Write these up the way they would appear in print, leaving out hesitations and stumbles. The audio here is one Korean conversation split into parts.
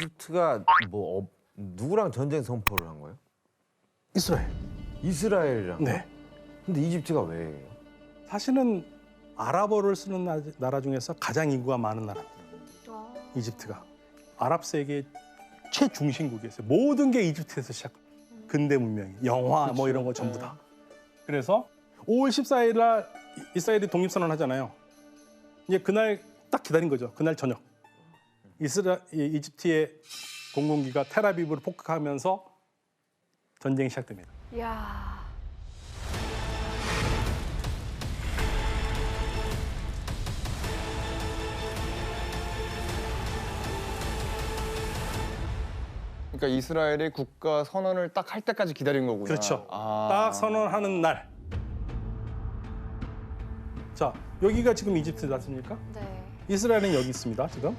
이집트가 뭐 누구랑 전쟁 선포를 한 거예요? 이스라엘. 이스라엘이랑. 네. 근데 이집트가 왜 해요? 사실은 아랍어를 쓰는 나라 중에서 가장 인구가 많은 나라입니다. 이집트가. 아랍 세계 최중심국이었어요. 모든 게 이집트에서 시작합니다. 근대 문명이. 영화 뭐 이런 거 전부 다. 그래서 5월 14일 날 이스라엘이 독립선언을 하잖아요. 이제 그날 딱 기다린 거죠. 그날 저녁. 이집트의 공군기가 텔아비브를 폭격하면서 전쟁이 시작됩니다. 야. 그러니까 이스라엘이 국가 선언을 딱 할 때까지 기다린 거구나. 그렇죠. 아. 딱 선언하는 날. 자, 여기가 지금 이집트 맞습니까? 네. 이스라엘은 여기 있습니다, 지금.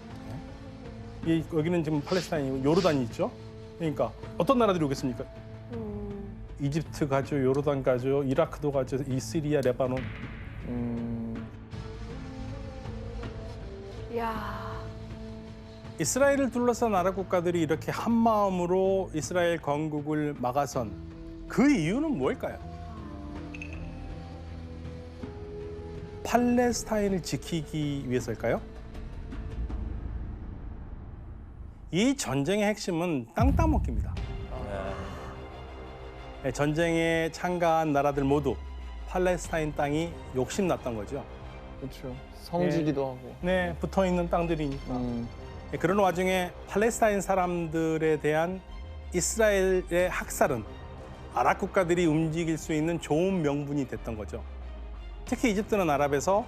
여기는 지금 팔레스타인이고 요르단이 있죠. 그러니까 어떤 나라들이 오겠습니까? 이집트 가죠, 요르단 가죠, 이라크도 가죠, 시리아, 레바논. 야. 이스라엘을 둘러싼 아랍 국가들이 이렇게 한 마음으로 이스라엘 건국을 막아선 그 이유는 뭘까요? 팔레스타인을 지키기 위해서일까요? 이 전쟁의 핵심은 땅 따먹기입니다. 전쟁에 참가한 나라들 모두 팔레스타인 땅이 욕심났던 거죠. 그렇죠. 성지기도 하고. 네, 붙어있는 땅들이니까. 그런 와중에 팔레스타인 사람들에 대한 이스라엘의 학살은 아랍 국가들이 움직일 수 있는 좋은 명분이 됐던 거죠. 특히 이집트는 아랍에서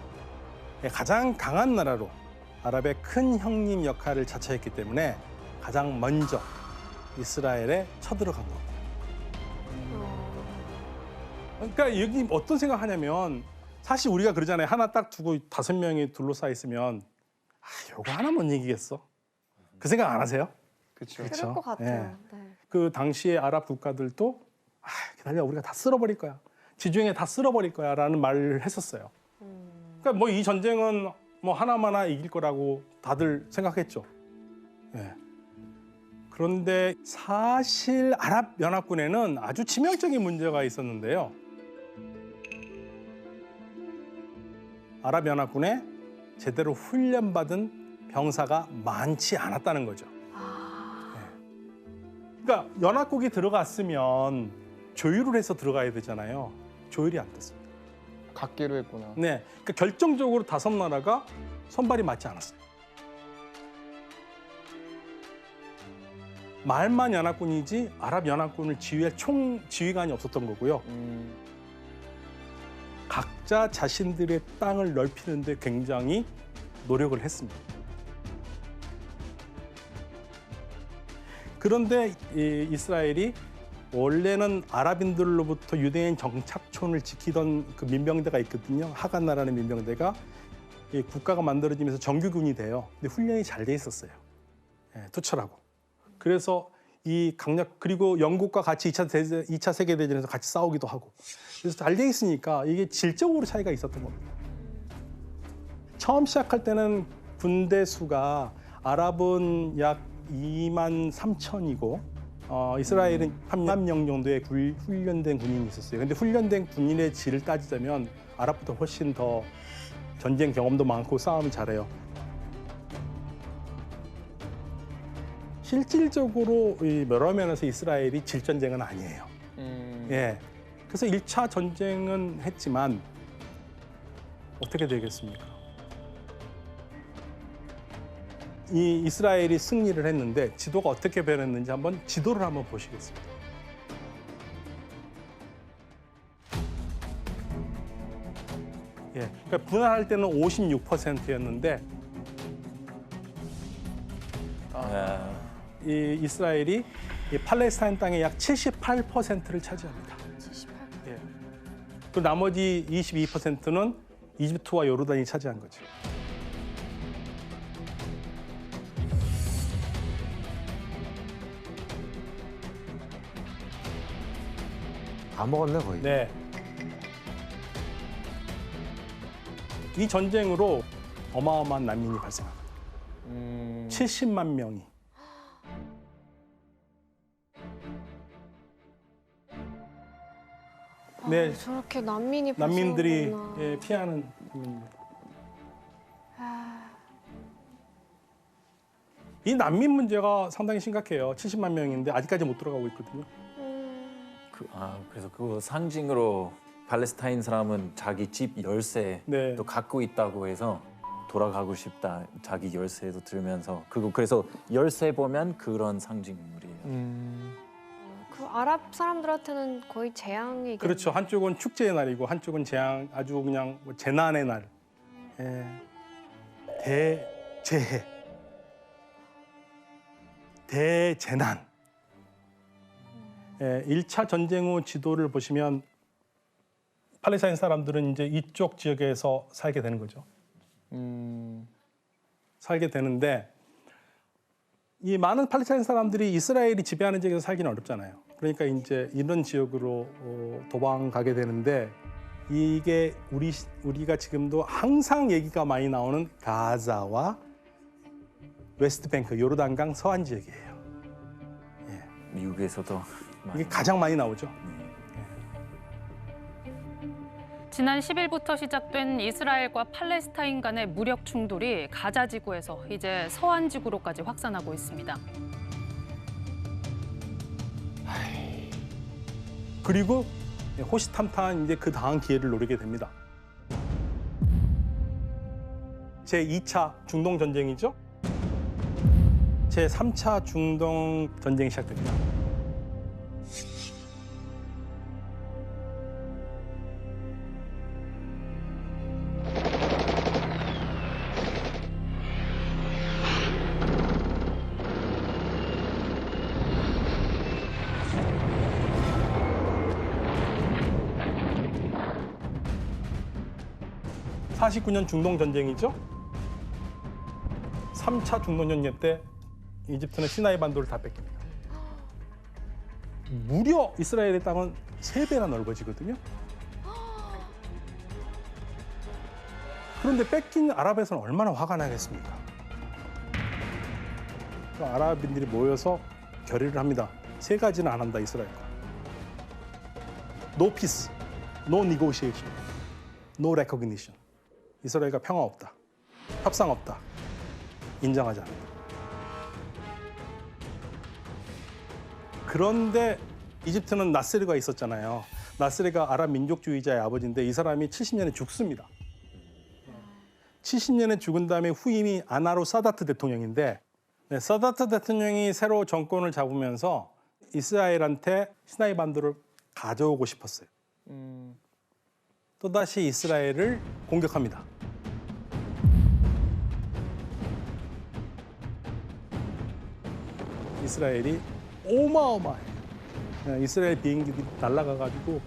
가장 강한 나라로 아랍의 큰 형님 역할을 자처했기 때문에 가장 먼저 이스라엘에 쳐들어간 겁니다. 그러니까 여기 어떤 생각하냐면 사실 우리가 그러잖아요. 하나 딱 두고 5명이 둘러싸여 있으면 요거 하나 못 이기겠어. 그 생각 안 하세요? 그렇죠. 그럴 것 같아요. 네. 그 당시의 아랍 국가들도 기다려, 우리가 다 쓸어버릴 거야. 지중해 다 쓸어버릴 거야라는 말을 했었어요. 그러니까 뭐 이 전쟁은 뭐 하나마나 이길 거라고 다들 생각했죠. 예. 그런데 사실 아랍 연합군에는 아주 치명적인 문제가 있었는데요. 아랍 연합군에 제대로 훈련받은 병사가 많지 않았다는 거죠. 그러니까 연합국이 들어갔으면 조율을 해서 들어가야 되잖아요. 조율이 안 됐습니다. 갖기로 했구나. 네, 그러니까 결정적으로 5나라가 손발이 맞지 않았어요. 말만 연합군이지 아랍 연합군을 지휘할 총지휘관이 없었던 거고요. 각자 자신들의 땅을 넓히는 데 굉장히 노력을 했습니다. 그런데 이스라엘이 원래는 아랍인들로부터 유대인 정착촌을 지키던 그 민병대가 있거든요. 하간나라는 민병대가 국가가 만들어지면서 정규군이 돼요. 근데 훈련이 잘 돼 있었어요. 투철하고. 그래서 이 강력 그리고 영국과 같이 2차 세계대전에서 같이 싸우기도 하고. 그래서 잘 돼 있으니까 이게 질적으로 차이가 있었던 겁니다. 처음 시작할 때는 군대 수가 아랍은 약 2만 3천이고 이스라엘은 3만 명 정도의 훈련된 군인이 있었어요. 근데 훈련된 군인의 질을 따지자면 아랍보다 훨씬 더 전쟁 경험도 많고 싸움이 잘해요. 실질적으로 여러 면에서 이스라엘이 질 전쟁은 아니에요. 예. 그래서 1차 전쟁은 했지만 어떻게 되겠습니까? 이 이스라엘이 승리를 했는데 지도가 어떻게 변했는지 한번 지도를 한번 보시겠습니다. 예, 그러니까 분할할 때는 56%였는데 이 이스라엘이 이 팔레스타인 땅의 약 78%를 차지합니다. 78%. 예. 그 나머지 22%는 이집트와 요르단이 차지한 거죠. 다 먹었네 거의. 네. 이 전쟁으로 어마어마한 난민이 발생합니다. 70만 명이 네, 저렇게 난민이 난민들이 발생하는구나. 예, 피하는 국민입니다. 이 난민 문제가 상당히 심각해요. 70만 명인데 아직까지 못 들어가고 있거든요. 그래서 그 상징으로 팔레스타인 사람은 자기 집 열쇠도 네. 갖고 있다고 해서 돌아가고 싶다. 자기 열쇠도 들면서 그래서 열쇠 보면 그런 상징물이에요. 그 아랍 사람들한테는 거의 재앙이겠네요. 그렇죠. 한쪽은 축제의 날이고 한쪽은 재앙, 아주 그냥 뭐 재난의 날. 예. 대재해. 대재난. 예, 1차 전쟁 후 지도를 보시면 팔레스타인 사람들은 이제 이쪽 지역에서 살게 되는 거죠. 살게 되는데 이 많은 팔레스타인 사람들이 이스라엘이 지배하는 지역에서 살기는 어렵잖아요. 그러니까 이제 이런 지역으로 도망가게 되는데 이게 우리가 지금도 항상 얘기가 많이 나오는 가자와 웨스트뱅크, 요르단강 서안 지역이에요. 미국에서도 이게 가장 많이 나오죠. 지난 10일부터 시작된 이스라엘과 팔레스타인 간의 무력 충돌이 가자 지구에서 이제 서안 지구로까지 확산하고 있습니다. 그리고 호시탐탐 이제 그 다음 기회를 노리게 됩니다. 제 2차 중동 전쟁이죠. 제 3차 중동 전쟁이 시작됩니다. (49년) 중동 전쟁이죠. 3차 중동 전쟁 때 이집트는 시나이 반도를 다 뺏깁니다. 무려 이스라엘의 땅은 3배나 넓어지거든요. 그런데 뺏긴 아랍에서는 얼마나 화가 나겠습니까? 그 아랍인들이 모여서 결의를 합니다. 3가지는 안 한다, 이스라엘과. No peace, no negotiation, no recognition. 이스라엘과 평화 없다, 협상 없다, 인정하지 않는다. 그런데 이집트는 나스르가 있었잖아요. 나스르가 아랍 민족주의자의 아버지인데 이 사람이 70년에 죽습니다. 70년에 죽은 다음에 후임이 아나루 사다트 대통령인데 사다트 대통령이 새로 정권을 잡으면서 이스라엘한테 시나이 반도를 가져오고 싶었어요. 또다시 이스라엘을 공격합니다. 이스라엘이 어마어마해요. 이스라엘 비행기들이 날아가가지고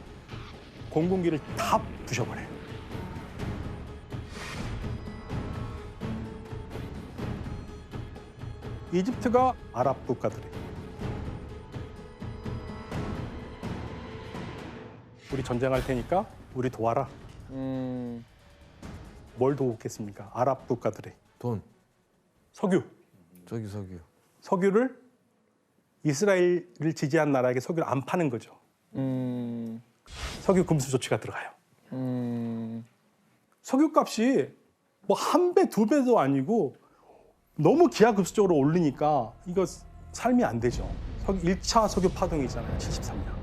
공군기를 다 부셔버려요. 이집트가 아랍 국가들이 우리 전쟁할 테니까 우리 도와라. 뭘 도우겠습니까? 아랍 국가들이 돈. 석유. 석유. 석유를 이스라엘을 지지한 나라에게 석유를 안 파는 거죠. 석유 금수 조치가 들어가요. 석유값이 뭐 1배, 2배도 아니고 너무 기하급수적으로 오르니까 이거 삶이 안 되죠. 1차 석유 파동이잖아요. 73년.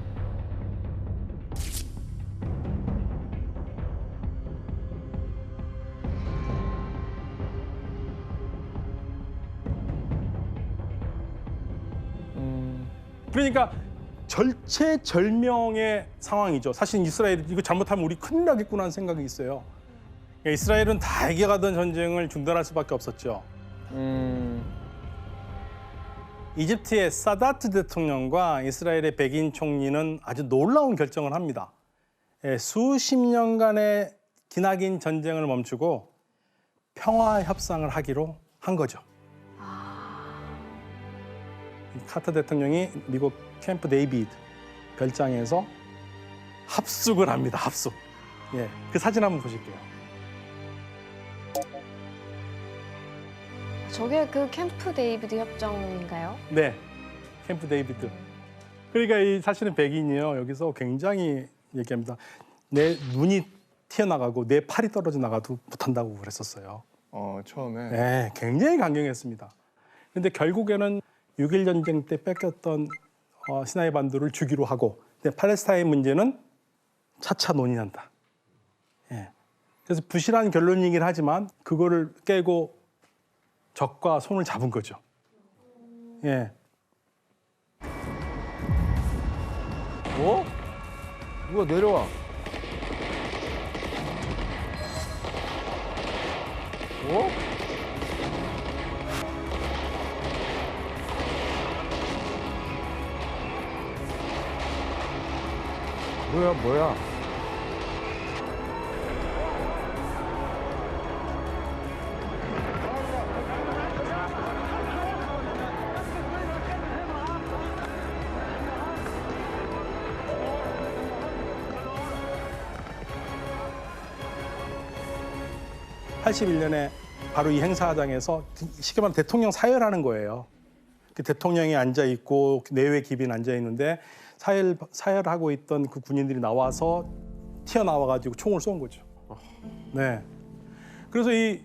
그러니까 절체절명의 상황이죠. 사실 이스라엘이 이거 잘못하면 우리 큰일 나겠구나 하는 생각이 있어요. 그러니까 이스라엘은 다 이겨가던 전쟁을 중단할 수밖에 없었죠. 이집트의 사다트 대통령과 이스라엘의 백인 총리는 아주 놀라운 결정을 합니다. 수십 년간의 기나긴 전쟁을 멈추고 평화 협상을 하기로 한 거죠. 카터 대통령이 미국 캠프 데이비드 별장에서 합숙을 합니다. 합숙. 예, 그 사진 한번 보실게요. 저게 그 캠프 데이비드 협정인가요? 네, 캠프 데이비드. 그러니까 이 사실은 백인이요. 여기서 굉장히 얘기합니다. 내 눈이 튀어나가고 내 팔이 떨어져 나가도 못한다고 그랬었어요. 처음에. 네, 굉장히 강경했습니다. 그런데 결국에는 6.1 전쟁 때 뺏겼던 시나이 반도를 주기로 하고, 근데 팔레스타인 문제는 차차 논의한다. 예. 그래서 부실한 결론이긴 하지만 그거를 깨고 적과 손을 잡은 거죠. 예. 어? 누가 내려와? 어? 뭐야? 81년에 바로 이 행사장에서 쉽게 말하면 대통령 사열하는 거예요. 그 대통령이 앉아 있고 내외 기빈 앉아 있는데 사열하고 있던 그 군인들이 나와서 튀어나와 가지고 총을 쏜 거죠. 네. 그래서 이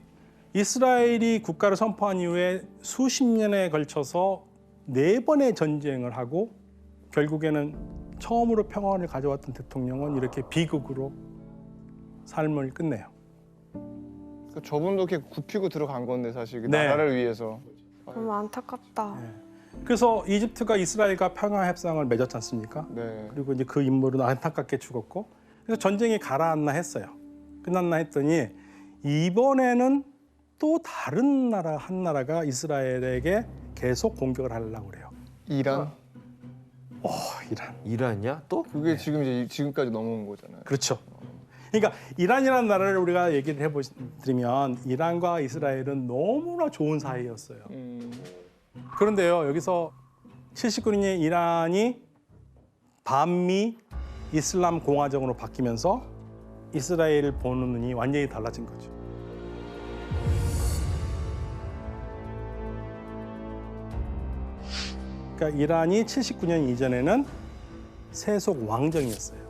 이스라엘이 국가를 선포한 이후에 수십 년에 걸쳐서 4번의 전쟁을 하고 결국에는 처음으로 평화를 가져왔던 대통령은 이렇게 비극으로 삶을 끝내요. 저분도 이렇게 굽히고 들어간 건데 사실 그 네. 나라를 위해서. 너무 안타깝다. 그래서 이집트가 이스라엘과 평화 협상을 맺었지 않습니까? 네. 그리고 이제 그 인물은 안타깝게 죽었고, 그래서 전쟁이 가라앉나 했어요. 끝났나 했더니 이번에는 또 다른 나라 한 나라가 이스라엘에게 계속 공격을 하려고 그래요. 이란? 이란. 이란이야? 또? 그게 지금 이제 지금까지 넘어온 거잖아요. 그렇죠. 그러니까 이란이라는 나라를 우리가 얘기를 해드리면 이란과 이스라엘은 너무나 좋은 사이였어요. 그런데요, 여기서 79년에 이란이 반미 이슬람 공화정으로 바뀌면서 이스라엘을 보는 눈이 완전히 달라진 거죠. 그러니까 이란이 79년 이전에는 세속 왕정이었어요.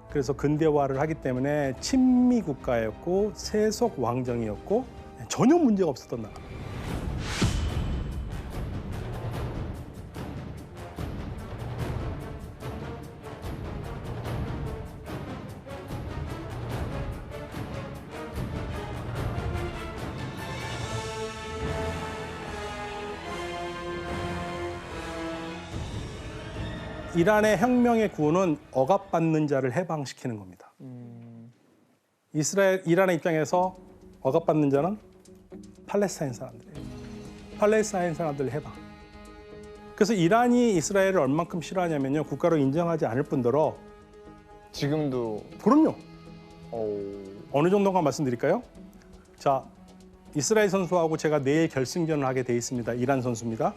그래서 근대화를 하기 때문에 친미 국가였고 세속 왕정이었고 전혀 문제가 없었던 나라. 이란의 혁명의 구호는 억압받는 자를 해방시키는 겁니다. 이란의 입장에서 억압받는 자는 팔레스타인 사람들이에요. 팔레스타인 사람들 해방. 그래서 이란이 이스라엘을 얼만큼 싫어하냐면요, 국가로 인정하지 않을 뿐더러 지금도. 그럼요. 어느 정도가 말씀드릴까요? 자, 이스라엘 선수하고 제가 내일 결승전을 하게 돼 있습니다. 이란 선수입니다.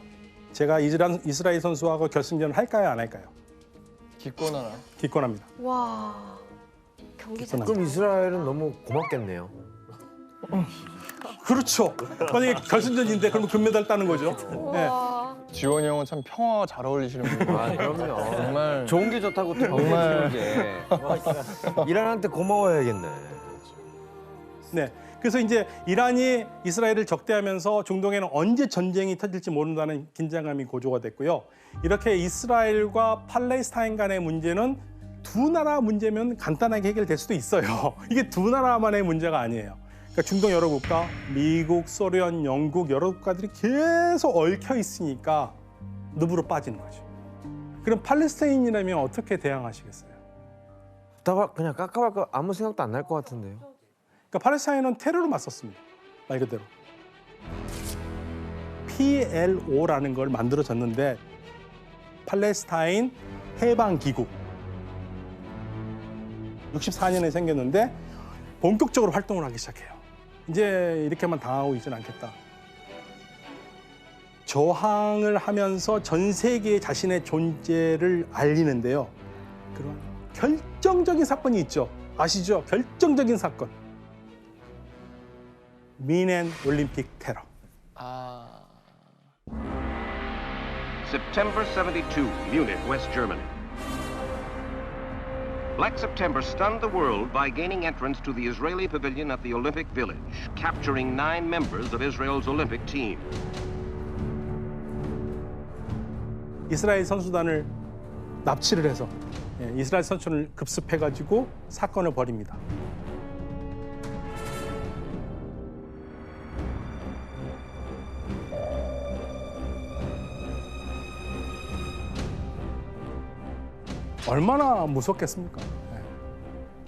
제가 이스라엘 선수하고 결승전을 할까요, 안 할까요? 기권하나? 기권합니다. 와, 경기 자체. 그럼 이스라엘은 너무 고맙겠네요. 그렇죠. 만약에 결승전인데 그러면 금메달 따는 거죠. 네. 와, 지원이 형은 참 평화 잘 어울리시는 분이에요. 아, 그럼요. 정말. 좋은 게 좋다고 또 정말. 게. 이란한테 고마워야겠네. 네. 그래서 이제 이란이 이스라엘을 적대하면서 중동에는 언제 전쟁이 터질지 모른다는 긴장감이 고조가 됐고요. 이렇게 이스라엘과 팔레스타인 간의 문제는 두 나라 문제면 간단하게 해결될 수도 있어요. 이게 두 나라만의 문제가 아니에요. 그러니까 중동 여러 국가, 미국, 소련, 영국 여러 국가들이 계속 얽혀 있으니까 늪으로 빠지는 거죠. 그럼 팔레스타인이라면 어떻게 대항하시겠어요? 그냥 깎아갈까 아무 생각도 안 날 것 같은데요. 그러니까 팔레스타인은 테러로 맞섰습니다. 말 그대로. PLO라는 걸 만들어졌는데 팔레스타인 해방기구. 64년에 생겼는데 본격적으로 활동을 하기 시작해요. 이제 이렇게만 당하고 있지는 않겠다. 저항을 하면서 전 세계에 자신의 존재를 알리는데요. 그런 결정적인 사건이 있죠. 아시죠? 결정적인 사건. 미넨 올림픽 테러. September 72, Munich, West Germany. Black September stunned the world by gaining entrance to the Israeli pavilion at the Olympic Village, capturing 9 members of Israel's Olympic team. 이스라엘 선수단을 납치를 해서 이스라엘 선수를 급습해가지고 사건을 벌입니다. 얼마나 무섭겠습니까?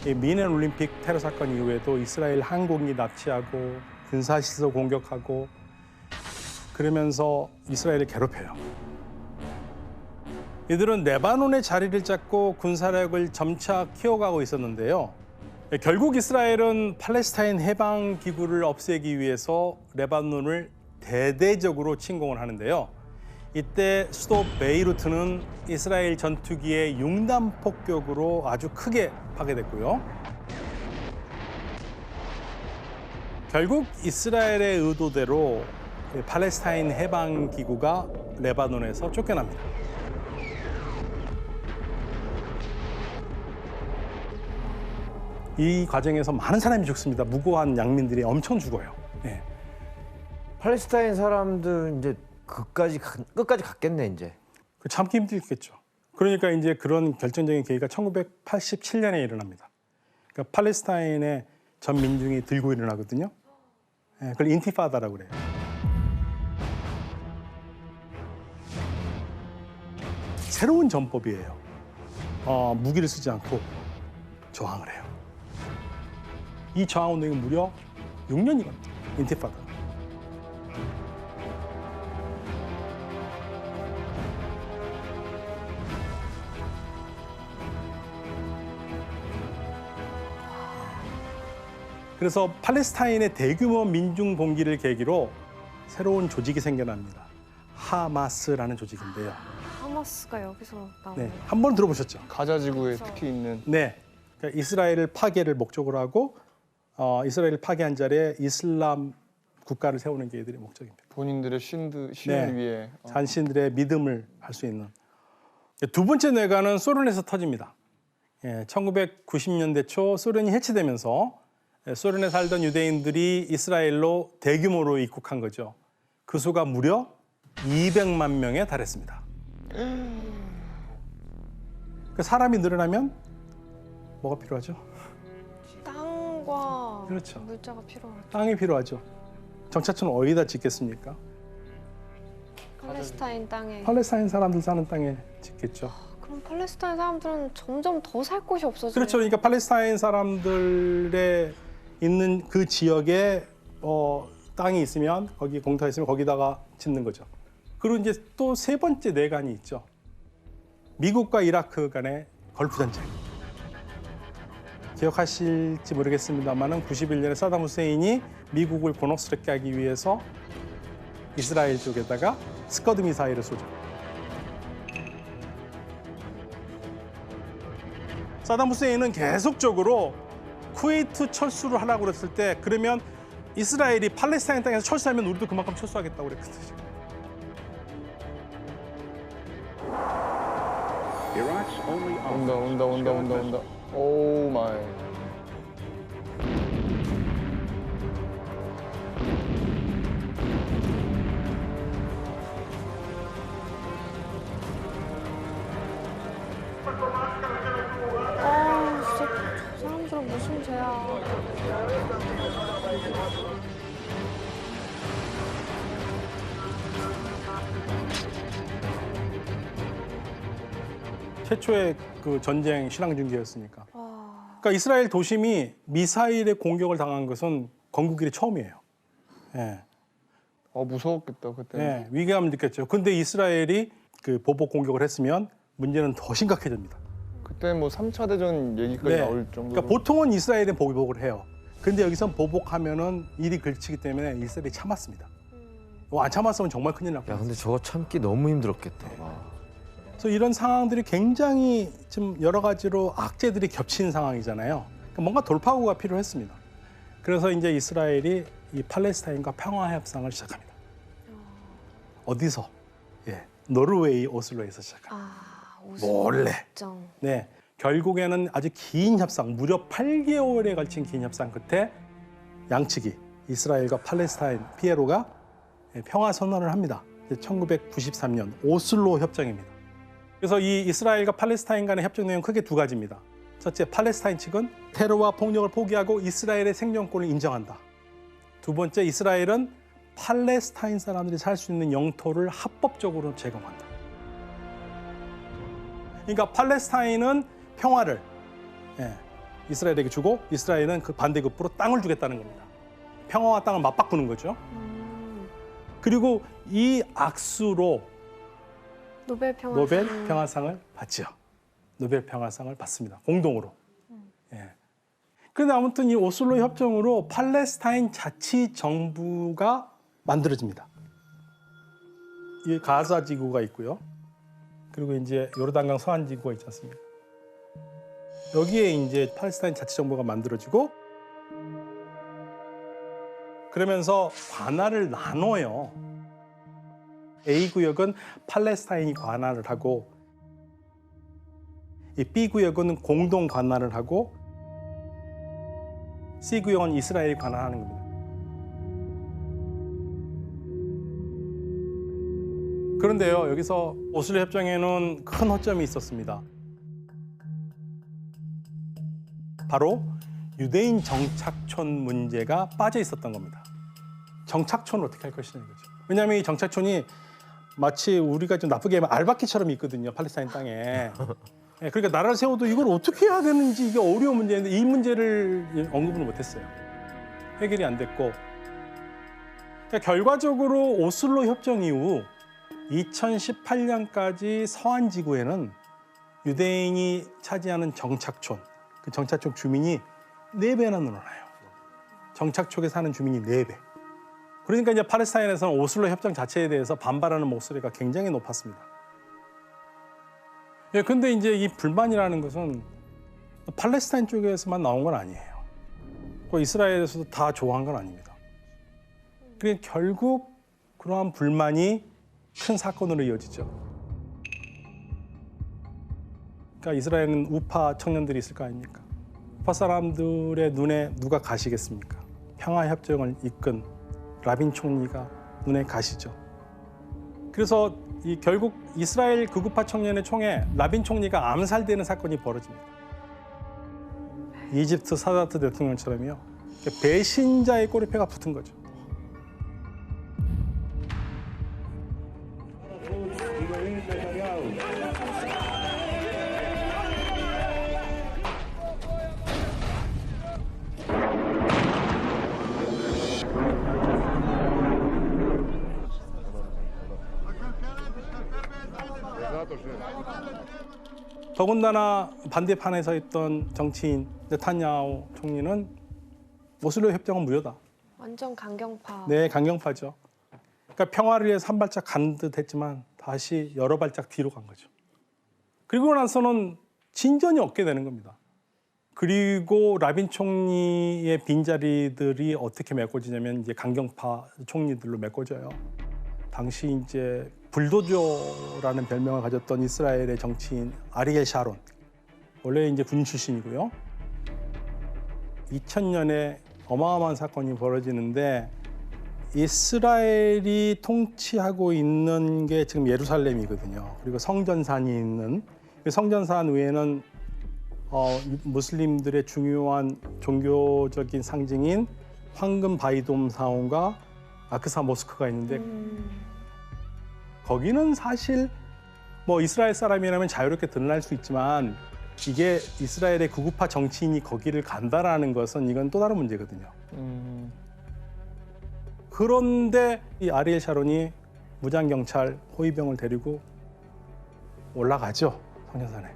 이 미넨 올림픽 테러 사건 이후에도 이스라엘 항공기 납치하고 군사시설 공격하고 그러면서 이스라엘을 괴롭혀요. 이들은 레바논의 자리를 잡고 군사력을 점차 키워가고 있었는데요. 결국 이스라엘은 팔레스타인 해방 기구를 없애기 위해서 레바논을 대대적으로 침공을 하는데요. 이때 수도 베이루트는 이스라엘 전투기의 융단 폭격으로 아주 크게 파괴됐고요. 결국 이스라엘의 의도대로 팔레스타인 해방 기구가 레바논에서 쫓겨납니다. 이 과정에서 많은 사람이 죽습니다. 무고한 양민들이 엄청 죽어요. 예. 팔레스타인 사람들 이제 끝까지 갔겠네 이제. 참기 힘들겠죠. 그러니까 이제 그런 결정적인 계기가 1987년에 일어납니다. 그러니까 팔레스타인의 전 민중이 들고 일어나거든요. 예, 그걸 인티파다라고 그래요. 새로운 전법이에요. 무기를 쓰지 않고 저항을 해요. 이 저항 운동이 무려 6년이 갑니다. 인티파다. 그래서 팔레스타인의 대규모 민중 봉기를 계기로 새로운 조직이 생겨납니다. 하마스라는 조직인데요. 하마스가 여기서 나오는 네, 한번 들어보셨죠? 가자 지구에 그렇죠. 특히 있는 네, 그러니까 이스라엘 파괴를 목적으로 하고 이스라엘 파괴한 자리에 이슬람 국가를 세우는 게 이들의 목적입니다. 본인들의 신을 네. 위해 자신들의 믿음을 할 수 있는. 두 번째 뇌관은 소련에서 터집니다. 1990년대 초 소련이 해체되면서 소련에 살던 유대인들이 이스라엘로 대규모로 입국한 거죠. 그 수가 무려 200만 명에 달했습니다. 그 사람이 늘어나면 뭐가 필요하죠? 땅과 그렇죠. 물자가 필요하죠. 땅이 필요하죠. 정착촌을 어디다 짓겠습니까? 팔레스타인 땅에. 팔레스타인 사람들 사는 땅에 짓겠죠. 그럼 팔레스타인 사람들은 점점 더 살 곳이 없어지네요. 그렇죠. 그러니까 팔레스타인 사람들의 있는 그 지역에 땅이 있으면 거기 공터가 있으면 거기다가 짓는 거죠. 그리고 이제 또 세 번째 내관이 있죠. 미국과 이라크 간의 걸프 전쟁. 기억하실지 모르겠습니다만은 91년에 사담 후세인이 미국을 곤혹스럽게 하기 위해서 이스라엘 쪽에다가 스커드 미사일을 쏘죠. 사담 후세인은 계속적으로 쿠웨이트 철수를 하라고 그랬을 때 그러면 이스라엘이 팔레스타인 땅에서 철수하면 우리도 그만큼 철수하겠다고 그랬거든요. 온다. 오 마이. 진짜 저 사람들은 무슨 죄야. 최초의 그 전쟁 신앙 중계였으니까. 그러니까 이스라엘 도심이 미사일의 공격을 당한 것은 건국 이래 처음이에요. 예. 무서웠겠다 그때. 예, 위기감을 느꼈죠. 근데 이스라엘이 그 보복 공격을 했으면 문제는 더 심각해집니다. 그때 뭐 3차 대전 얘기까지 나올 정도로. 그러니까 보통은 이스라엘은 보복을 해요. 근데 여기서 보복하면은 일이 걸치기 때문에 이스라엘이 참았습니다. 안 참았으면 정말 큰일 났거든요. 야 근데 저거 참기 너무 힘들었겠다. 와. 그래서 이런 상황들이 굉장히 좀 여러 가지로 악재들이 겹치는 상황이잖아요. 그러니까 뭔가 돌파구가 필요했습니다. 그래서 이제 이스라엘이 이 팔레스타인과 평화 협상을 시작합니다. 어디서? 예, 노르웨이 오슬로에서 시작합니다. 오슬로 몰래. 협정. 네, 결국에는 아주 긴 협상, 무려 8개월에 걸친 긴 협상 끝에 양측이 이스라엘과 팔레스타인 PLO가 평화 선언을 합니다. 1993년 오슬로 협정입니다. 그래서 이 이스라엘과 팔레스타인 간의 협정 내용 크게 두 가지입니다. 첫째, 팔레스타인 측은 테러와 폭력을 포기하고 이스라엘의 생존권을 인정한다. 두 번째, 이스라엘은 팔레스타인 사람들이 살 수 있는 영토를 합법적으로 제공한다. 그러니까 팔레스타인은 평화를 이스라엘에게 주고 이스라엘은 그 반대급부로 땅을 주겠다는 겁니다. 평화와 땅을 맞바꾸는 거죠. 그리고 이 악수로 노벨 평화상. 노벨 평화상을 받죠. 노벨 평화상을 받습니다. 공동으로. 그런데 아무튼 이 오슬로 협정으로 팔레스타인 자치 정부가 만들어집니다. 이 가자 지구가 있고요. 그리고 이제 요르단강 서안 지구가 있지 않습니까? 여기에 이제 팔레스타인 자치 정부가 만들어지고 그러면서 관할을 나눠요. A 구역은 팔레스타인이 관할을 하고 이 B 구역은 공동 관할을 하고 C 구역은 이스라엘이 관할하는 겁니다. 그런데요, 여기서 오슬로 협정에는 큰 허점이 있었습니다. 바로 유대인 정착촌 문제가 빠져 있었던 겁니다. 정착촌을 어떻게 할 것이냐 이거죠. 왜냐하면 이 정착촌이 마치 우리가 좀 나쁘게 하면 알바키처럼 있거든요, 팔레스타인 땅에. 그러니까 나라를 세워도 이걸 어떻게 해야 되는지 이게 어려운 문제인데 이 문제를 언급을 못했어요. 해결이 안 됐고, 그러니까 결과적으로 오슬로 협정 이후 2018년까지 서안 지구에는 유대인이 차지하는 정착촌, 그 정착촌 주민이 4배나 늘어나요. 정착촌에 사는 주민이 4배. 그러니까 이제 팔레스타인에서는 오슬로 협정 자체에 대해서 반발하는 목소리가 굉장히 높았습니다. 근데 이제 이 불만이라는 것은 팔레스타인 쪽에서만 나온 건 아니에요. 이스라엘에서도 다 좋아한 건 아닙니다. 그러니까 결국 그러한 불만이 큰 사건으로 이어지죠. 그러니까 이스라엘은 우파 청년들이 있을 거 아닙니까? 우파 사람들의 눈에 누가 가시겠습니까? 평화협정을 이끈 라빈 총리가 눈에 가시죠. 그래서 결국 이스라엘 극우파 청년의 총에 라빈 총리가 암살되는 사건이 벌어집니다. 이집트 사다트 대통령처럼요. 배신자의 꼬리표가 붙은 거죠. 더군다나 반대판에 서 있던 정치인 네타냐후 총리는 오슬로 협정은 무효다. 완전 강경파. 네, 강경파죠. 그러니까 평화를 위해서 한 발짝 간 듯했지만 다시 여러 발짝 뒤로 간 거죠. 그리고 나서는 진전이 없게 되는 겁니다. 그리고 라빈 총리의 빈자리들이 어떻게 메꿔지냐면 이제 강경파 총리들로 메꿔져요. 당시 이제 불도저라는 별명을 가졌던 이스라엘의 정치인 아리엘 샤론, 원래 이제 군 출신이고요. 2000년에 어마어마한 사건이 벌어지는데 이스라엘이 통치하고 있는 게 지금 예루살렘이거든요. 그리고 성전산이 있는, 성전산 외에는 무슬림들의 중요한 종교적인 상징인 황금 바이돔 사원과 아크사 모스크가 있는데 거기는 사실 뭐 이스라엘 사람이라면 자유롭게 드러날 수 있지만 이게 이스라엘의 극우파 정치인이 거기를 간다라는 것은 이건 또 다른 문제거든요. 그런데 이 아리엘 샤론이 무장경찰 호위병을 데리고 올라가죠, 성전산에.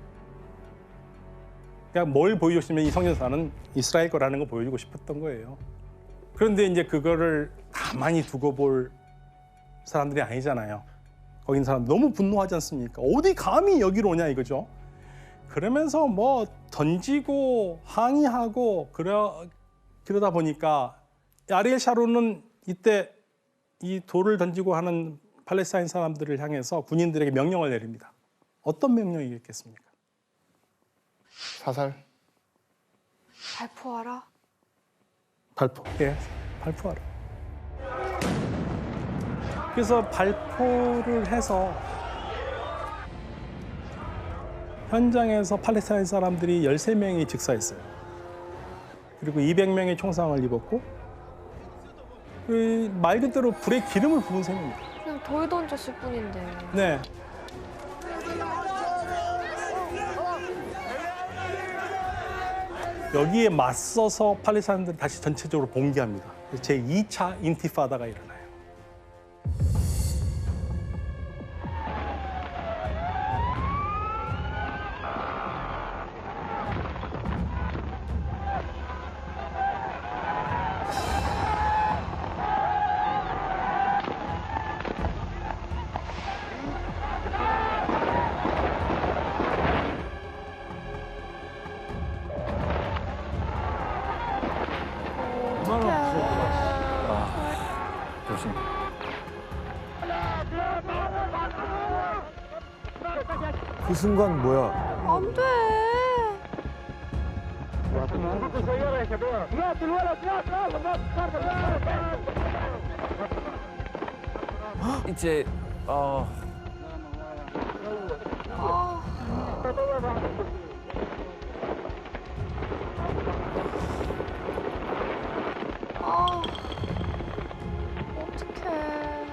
그러니까 뭘 보여주고 싶으면 이 성전산은 이스라엘 거라는 걸 보여주고 싶었던 거예요. 그런데 이제 그거를 가만히 두고 볼 사람들이 아니잖아요. 거기 있는 사람 너무 분노하지 않습니까? 어디 감히 여기로 오냐 이거죠. 그러면서 뭐 던지고 항의하고 그러다 보니까 아리엘 샤론은 이때 이 돌을 던지고 하는 팔레스타인 사람들을 향해서 군인들에게 명령을 내립니다. 어떤 명령이겠습니까? 사살? 발포하라. 발포. 예, 발포하라. 그래서 발포를 해서 현장에서 팔레스타인 사람들이 13명이 직사했어요. 그리고 200명의 총상을 입었고 말 그대로 불에 기름을 부은 셈입니다. 그냥 돌 던졌을 뿐인데. 네. 여기에 맞서서 팔레스타인들이 다시 전체적으로 봉기합니다. 제2차 인티파다가 일어나요. 조심. 그 순간 뭐야? 안 돼. 이제 아, 아, 어떡해.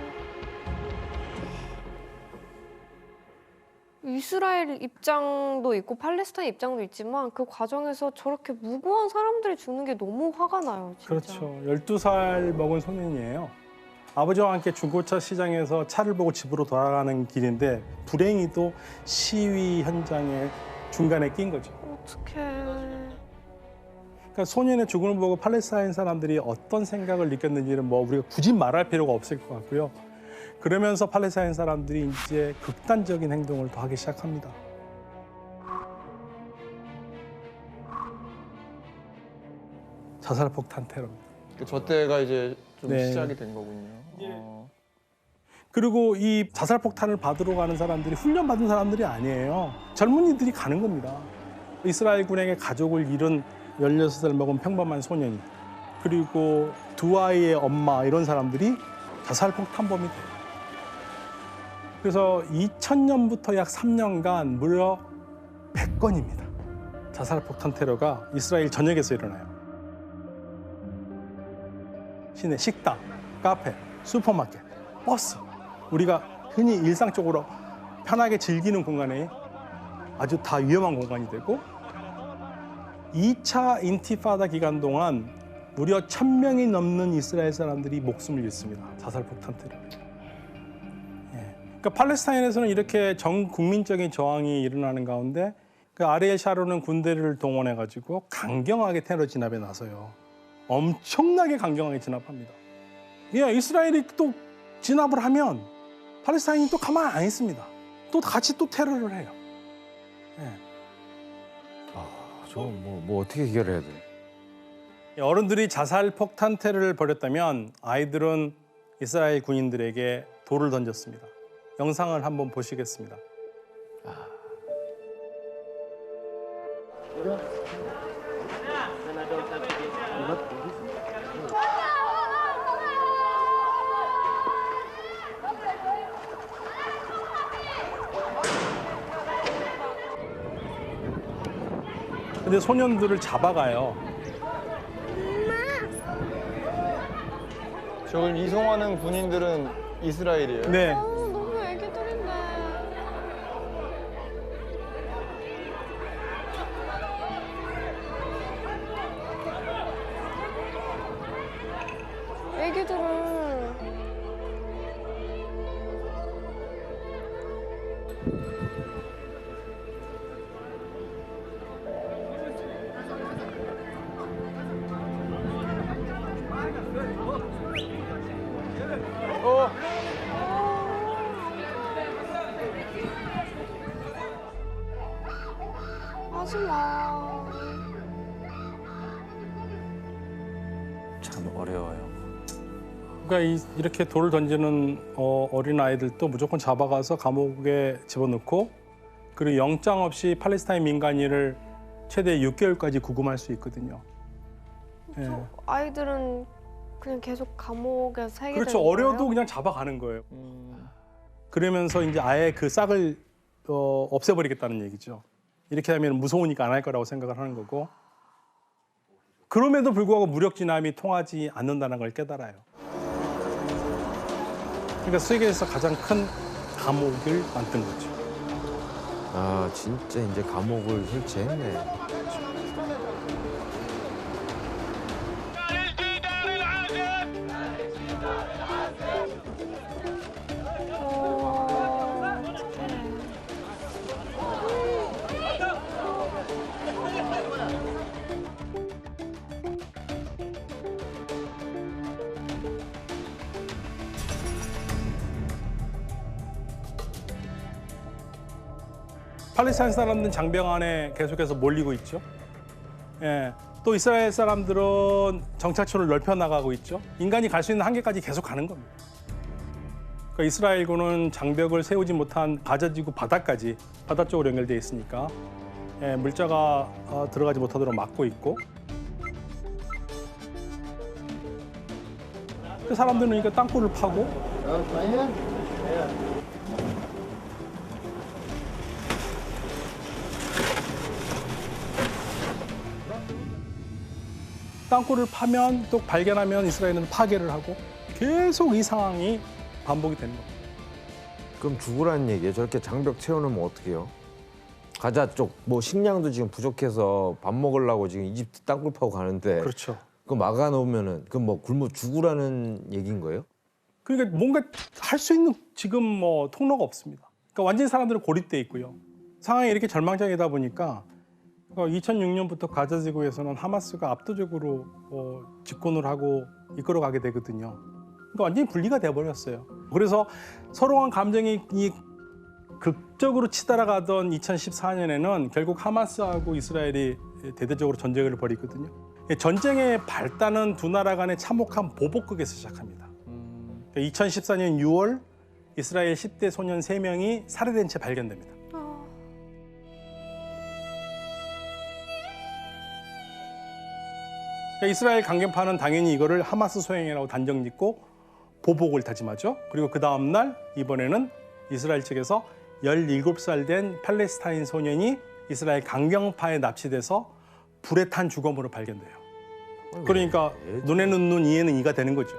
이스라엘 입장도 있고 팔레스타인 입장도 있지만 그 과정에서 저렇게 무고한 사람들이 죽는 게 너무 화가 나요, 진짜. 그렇죠. 12살 먹은 소년이에요. 아버지와 함께 중고차 시장에서 차를 보고 집으로 돌아가는 길인데 불행히도 시위 현장에 중간에 낀 거죠. 어떡해. 그러니까 소년의 죽음을 보고 팔레스타인 사람들이 어떤 생각을 느꼈는지는 뭐 우리가 굳이 말할 필요가 없을 것 같고요. 그러면서 팔레스타인 사람들이 이제 극단적인 행동을 더 하기 시작합니다. 자살폭탄 테러입니다. 저 때가 이제 좀 네. 시작이 된 거군요. 그리고 이 자살폭탄을 받으러 가는 사람들이 훈련받은 사람들이 아니에요. 젊은이들이 가는 겁니다. 이스라엘 군에게 가족을 잃은 16살 먹은 평범한 소년이 그리고 두 아이의 엄마 이런 사람들이 자살폭탄범이 돼요. 그래서 2000년부터 약 3년간 무려 100건입니다. 자살폭탄 테러가 이스라엘 전역에서 일어나요. 시내 식당, 카페, 슈퍼마켓, 버스 우리가 흔히 일상적으로 편하게 즐기는 공간에 아주 다 위험한 공간이 되고 2차 인티파다 기간 동안 무려 1000명이 넘는 이스라엘 사람들이 목숨을 잃습니다. 자살폭탄 테러. 그러니까 팔레스타인에서는 이렇게 전 국민적인 저항이 일어나는 가운데 그 아리엘 샤론은 군대를 동원해 가지고 강경하게 테러 진압에 나서요. 엄청나게 강경하게 진압합니다. 예, 이스라엘이 또 진압을 하면 팔레스타인이 또 가만 안 있습니다. 또 같이 또 테러를 해요. 예. 저거 뭐 어떻게 해결해야 돼? 어른들이 자살폭탄 테러를 벌였다면 아이들은 이스라엘 군인들에게 돌을 던졌습니다. 영상을 한번 보시겠습니다. 근데 소년들을 잡아가요. 저걸 이송하는 군인들은 이스라엘이에요. 네. 너무 애기들인데. 애기들은 하지 마. 참 어려워요. 그러니까 이렇게 돌을 던지는 어린 아이들도 무조건 잡아가서 감옥에 집어넣고 그리고 영장 없이 팔레스타인 민간인을 최대 6개월까지 구금할 수 있거든요. 예. 아이들은 그냥 계속 감옥에 살게 그렇죠. 되는 거예요? 어려도 그냥 잡아가는 거예요. 그러면서 이제 아예 그 싹을 없애버리겠다는 얘기죠. 이렇게 하면 무서우니까 안 할 거라고 생각을 하는 거고. 그럼에도 불구하고 무력 진압이 통하지 않는다는 걸 깨달아요. 그러니까 세계에서 가장 큰 감옥을 만든 거죠. 아 진짜 이제 감옥을 설치했네. 팔레스타인 사람들은 장벽 안에 계속해서 몰리고 있죠. 예. 또 이스라엘 사람들은 정착촌을 넓혀 나가고 있죠. 인간이 갈 수 있는 한계까지 계속 가는 겁니다. 그러니까 이스라엘군은 장벽을 세우지 못한 가자지구 바다까지 바다 쪽으로 연결되어 있으니까 예, 물자가 들어가지 못하도록 막고 있고 그 사람들은 그러니까 땅굴을 파고 땅굴을 파면 또 발견하면 이스라엘은 파괴를 하고 계속 이 상황이 반복이 되는 겁니다. 그럼 죽으라는 얘기예요. 저렇게 장벽 채워놓으면 어떡해요? 가자 쪽 뭐 식량도 지금 부족해서 밥 먹으려고 지금 이집트 땅굴 파고 가는데 그렇죠. 그거 막아놓으면은 그럼 뭐 굶어 죽으라는 얘기인 거예요? 그러니까 뭔가 할 수 있는 지금 뭐 통로가 없습니다. 그러니까 완전히 사람들은 고립돼 있고요. 상황이 이렇게 절망적이다 보니까 2006년부터 가자지구에서는 하마스가 압도적으로 집권을 하고 이끌어가게 되거든요. 그러니까 완전히 분리가 돼버렸어요. 그래서 서로 간 감정이 극적으로 치달아가던 2014년에는 결국 하마스하고 이스라엘이 대대적으로 전쟁을 벌이거든요. 전쟁의 발단은 두 나라 간의 참혹한 보복극에서 시작합니다. 2014년 6월 이스라엘 10대 소년 3명이 살해된 채 발견됩니다. 이스라엘 강경파는 당연히 이거를 하마스 소행이라고 단정 짓고 보복을 다짐하죠. 그리고 그 다음 날 이번에는 이스라엘 측에서 17살 된 팔레스타인 소년이 이스라엘 강경파에 납치돼서 불에 탄 주검으로 발견돼요. 그러니까 눈에는 눈, 이에는 이가 되는 거죠.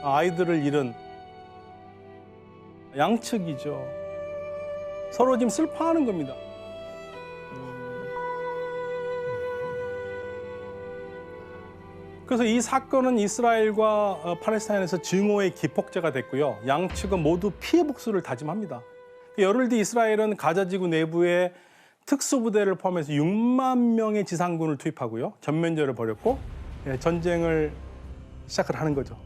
아이들을 잃은 양측이죠. 서로 지금 슬퍼하는 겁니다. 그래서 이 사건은 이스라엘과 팔레스타인에서 증오의 기폭제가 됐고요. 양측은 모두 피해 복수를 다짐합니다. 열흘 뒤 이스라엘은 가자지구 내부에 특수부대를 포함해서 6만 명의 지상군을 투입하고요. 전면전을 벌였고 전쟁을 시작을 하는 거죠.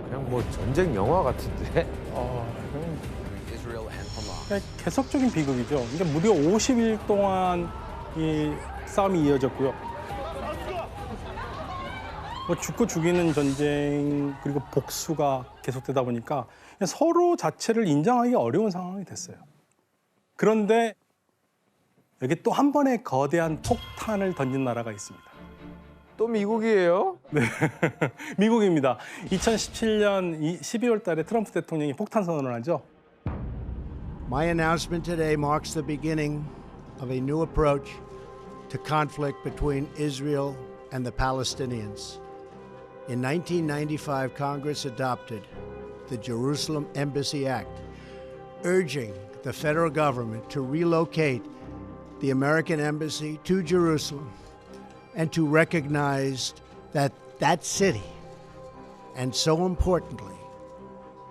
그냥 뭐 전쟁 영화 같은데? 계속적인 비극이죠. 이게 무려 50일 동안 이 싸움이 이어졌고요. 뭐 죽고 죽이는 전쟁 그리고 복수가 계속되다 보니까 서로 자체를 인정하기 어려운 상황이 됐어요. 그런데 여기 또 한 번의 거대한 폭탄을 던진 나라가 있습니다. 또 미국이에요? 네, 미국입니다. 2017년 12월 달에 트럼프 대통령이 폭탄 선언을 하죠. My announcement today marks the beginning of a new approach to conflict between Israel and the Palestinians. In 1995, Congress adopted the Jerusalem Embassy Act, urging the federal government to relocate the American embassy to Jerusalem and to recognize that that city, and so importantly,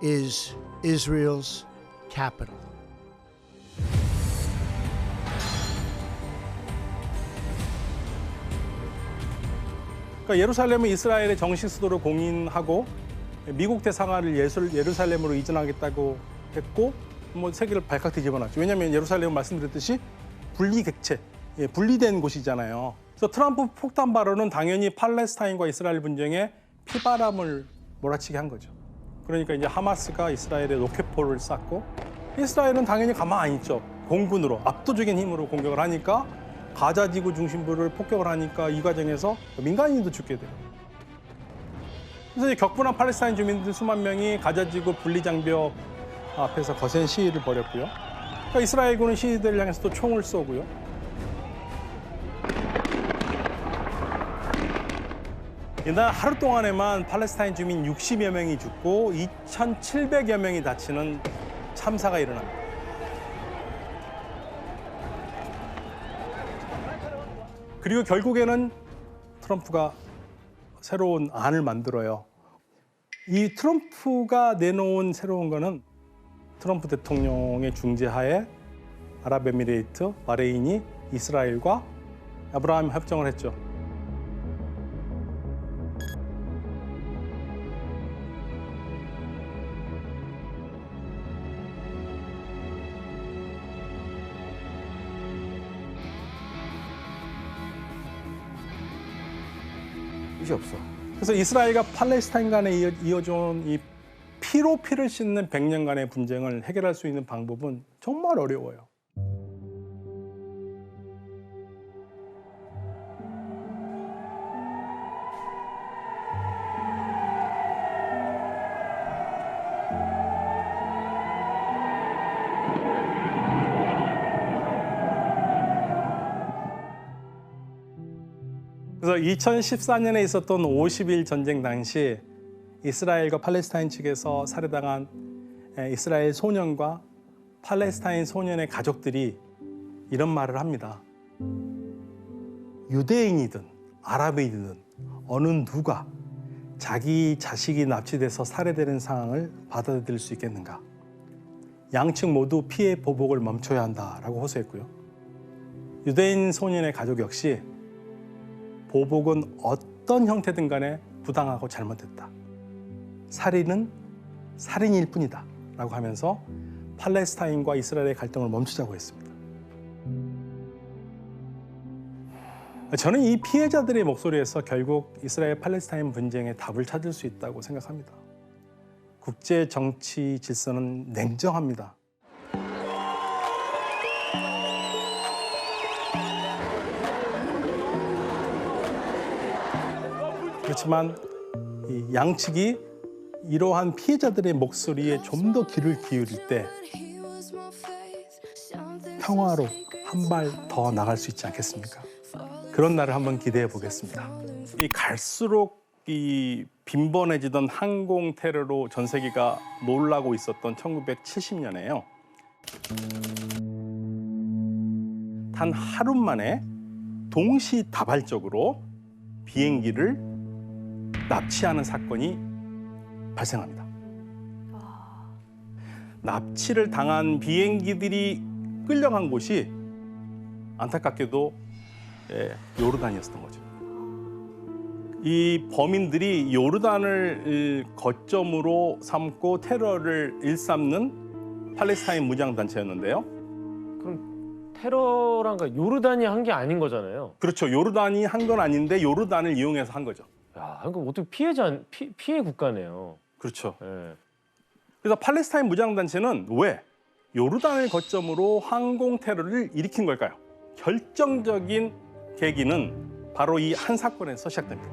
is Israel's capital. 그러니까 예루살렘은 이스라엘의 정식 수도로 공인하고 미국 대사관을 예루살렘으로 이전하겠다고 했고 뭐 세계를 발칵 뒤집어놨죠. 왜냐하면 예루살렘은 말씀드렸듯이 분리객체, 분리된 곳이잖아요. 그래서 트럼프 폭탄 발언은 당연히 팔레스타인과 이스라엘 분쟁에 피바람을 몰아치게 한 거죠. 그러니까 이제 하마스가 이스라엘에 로켓포를 쐈고 이스라엘은 당연히 가만 안 있죠. 공군으로 압도적인 힘으로 공격을 하니까 가자 지구 중심부를 폭격을 하니까 이 과정에서 민간인도 죽게 돼요. 그래서 격분한 팔레스타인 주민들 수만 명이 가자 지구 분리 장벽 앞에서 거센 시위를 벌였고요. 그러니까 이스라엘군은 시위대를 향해서 또 총을 쏘고요. 이날 하루 동안에만 팔레스타인 주민 60여 명이 죽고 2,700여 명이 다치는 참사가 일어납니다. 그리고 결국에는 트럼프가 새로운 안을 만들어요. 이 트럼프가 내놓은 새로운 거는 트럼프 대통령의 중재하에 아랍에미레이트, 바레인이 이스라엘과 아브라함 협정을 했죠. 뜻이 없어. 그래서 이스라엘과 팔레스타인 간에 이어져 온 이 피로 피를 씻는 100년간의 분쟁을 해결할 수 있는 방법은 정말 어려워요. 그래서 2014년에 있었던 50일 전쟁 당시 이스라엘과 팔레스타인 측에서 살해당한 이스라엘 소년과 팔레스타인 소년의 가족들이 이런 말을 합니다. 유대인이든 아랍인이든 어느 누가 자기 자식이 납치돼서 살해되는 상황을 받아들일 수 있겠는가? 양측 모두 피해 보복을 멈춰야 한다라고 호소했고요. 유대인 소년의 가족 역시 보복은 어떤 형태든 간에 부당하고 잘못됐다. 살인은 살인일 뿐이다 라고 하면서 팔레스타인과 이스라엘의 갈등을 멈추자고 했습니다. 저는 이 피해자들의 목소리에서 결국 이스라엘 팔레스타인 분쟁의 답을 찾을 수 있다고 생각합니다. 국제 정치 질서는 냉정합니다. 그렇지만 이 양측이 이러한 피해자들의 목소리에 좀 더 귀를 기울일 때 평화로 한 발 더 나갈 수 있지 않겠습니까? 그런 날을 한번 기대해 보겠습니다. 이 갈수록 이 빈번해지던 항공 테러로 전 세계가 놀라고 있었던 1970년에요. 단 하루 만에 동시다발적으로 비행기를 납치하는 사건이 발생합니다. 납치를 당한 비행기들이 끌려간 곳이 안타깝게도 요르단이었던 거죠. 이 범인들이 요르단을 거점으로 삼고 테러를 일삼는 팔레스타인 무장단체였는데요. 그럼 테러란 거 요르단이 한 게 아닌 거잖아요. 그렇죠. 요르단이 한 건 아닌데 요르단을 이용해서 한 거죠. 야, 그럼 어떻게 피해 국가네요. 그렇죠. 네. 그래서 팔레스타인 무장단체는 왜 요르단을 거점으로 항공 테러를 일으킨 걸까요? 결정적인 계기는 바로 이 한 사건에서 시작됩니다.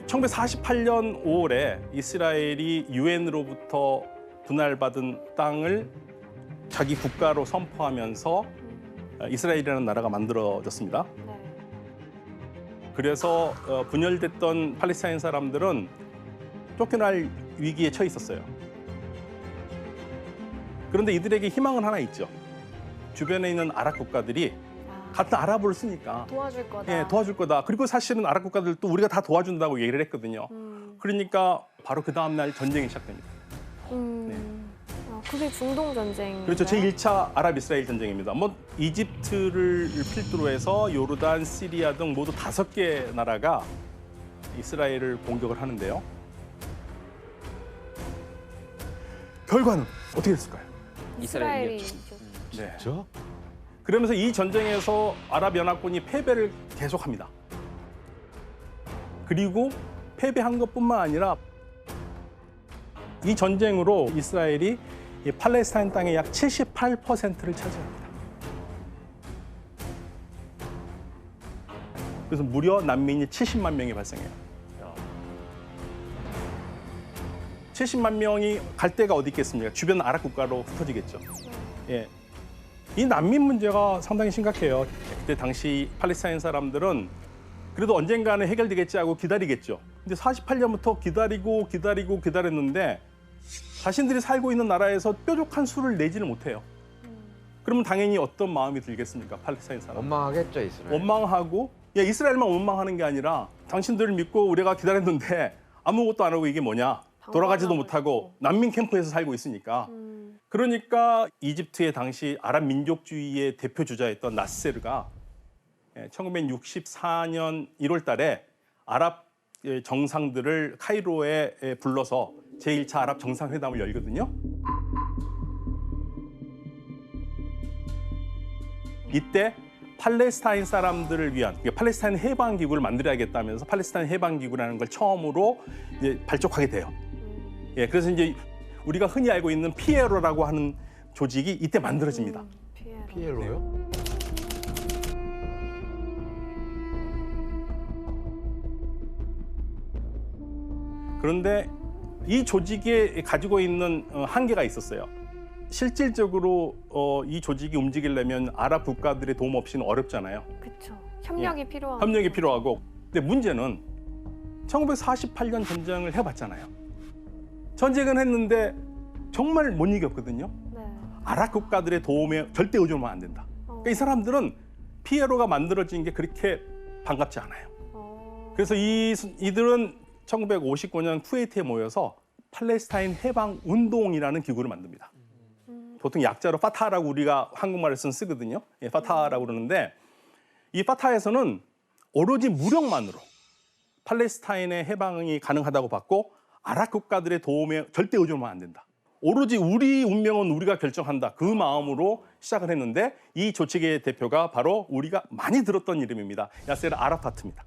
1948년 5월에 이스라엘이 유엔으로부터 분할받은 땅을 자기 국가로 선포하면서 이스라엘이라는 나라가 만들어졌습니다. 그래서 분열됐던 팔레스타인 사람들은 쫓겨날 위기에 처해 있었어요. 그런데 이들에게 희망은 하나 있죠. 주변에 있는 아랍 국가들이 같은 아랍어를 쓰니까 도와줄 거다. 예, 도와줄 거다. 그리고 사실은 아랍 국가들도 우리가 다 도와준다고 얘기를 했거든요. 그러니까 바로 그 다음 날 전쟁이 시작됩니다. 그게 중동 전쟁. 그렇죠. 제1차 아랍 이스라엘 전쟁입니다. 뭐 이집트를 필두로 해서 요르단, 시리아 등 모두 5개 나라가 이스라엘을 공격을 하는데요. 결과는 어떻게 됐을까요? 이스라엘이 네. 그러면서 이 전쟁에서 아랍 연합군이 패배를 계속합니다. 그리고 패배한 것뿐만 아니라 이 전쟁으로 이스라엘이 이 팔레스타인 땅의 약 78%를 차지합니다. 그래서 무려 난민이 70만 명이 발생해요. 70만 명이 갈 데가 어디 있겠습니까? 주변 아랍 국가로 흩어지겠죠. 예. 이 난민 문제가 상당히 심각해요. 그때 당시 팔레스타인 사람들은 그래도 언젠가는 해결되겠지 하고 기다리겠죠. 근데 48년부터 기다렸는데 자신들이 살고 있는 나라에서 뾰족한 수를 내지를 못해요. 그러면 당연히 어떤 마음이 들겠습니까? 팔레스타인 사람. 원망하겠죠, 이스라엘. 원망하고 이스라엘만 원망하는 게 아니라 당신들을 믿고 우리가 기다렸는데 아무것도 안 하고 이게 뭐냐. 돌아가지도 못하고 난민 캠프에서 살고 있으니까. 그러니까 이집트의 당시 아랍 민족주의의 대표 주자였던 나세르가 1964년 1월 달에 아랍 정상들을 카이로에 불러서 제1차 아랍 정상회담을 열거든요. 이때 팔레스타인 사람들을 위한 팔레스타인 해방기구를 만들어야겠다면서 팔레스타인 해방기구라는 걸 처음으로 이제 발족하게 돼요. 예, 그래서 이제 우리가 흔히 알고 있는 피에로라고 하는 조직이 이때 만들어집니다. 피에로요? 그런데 이 조직이 가지고 있는 한계가 있었어요. 실질적으로 이 조직이 움직이려면 아랍 국가들의 도움 없이는 어렵잖아요. 그렇죠. 협력이 필요하고. 협력이 필요하고. 근데 문제는 1948년 전쟁을 해봤잖아요. 전쟁은 했는데 정말 못 이겼거든요. 네. 아랍 국가들의 도움에 절대 의존하면 안 된다. 그러니까 이 사람들은 피에로가 만들어진 게 그렇게 반갑지 않아요. 그래서 이들은 1959년 쿠웨이트에 모여서 팔레스타인 해방 운동이라는 기구를 만듭니다. 보통 약자로 파타라고 우리가 한국말에서는 쓰거든요. 예, 파타라고 그러는데 이 파타에서는 오로지 무력만으로 팔레스타인의 해방이 가능하다고 봤고 아랍 국가들의 도움에 절대 의존하면 안 된다. 오로지 우리 운명은 우리가 결정한다. 그 마음으로 시작을 했는데 이 조직의 대표가 바로 우리가 많이 들었던 이름입니다. 야세르 아라파트입니다.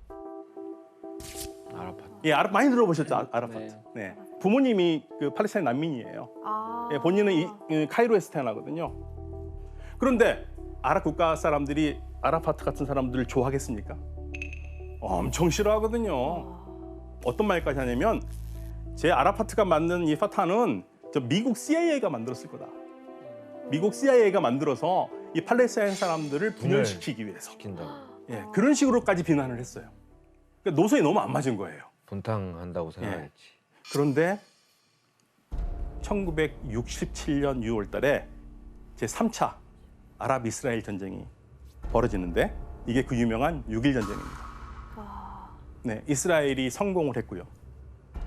아라파트. 예, 많이 들어보셨죠? 아라파트. 네. 부모님이 그 팔레스타인 난민이에요. 예, 본인은 카이로에서 태어나거든요. 그런데 아랍 국가 사람들이 아라파트 같은 사람들을 좋아하겠습니까? 엄청 싫어하거든요. 어떤 말까지 하냐면 제 아라파트가 만든 이 파타는 저 미국 CIA가 만들었을 거다. 미국 CIA가 만들어서 이 팔레스타인 사람들을 분열시키기 위해서 예, 그런 식으로까지 비난을 했어요. 그러니까 노선이 너무 안 맞은 거예요. 분탕한다고 생각했지. 그런데 1967년 6월 달에 제3차 아랍 이스라엘 전쟁이 벌어지는데 이게 그 유명한 6.1 전쟁입니다. 네, 이스라엘이 성공을 했고요.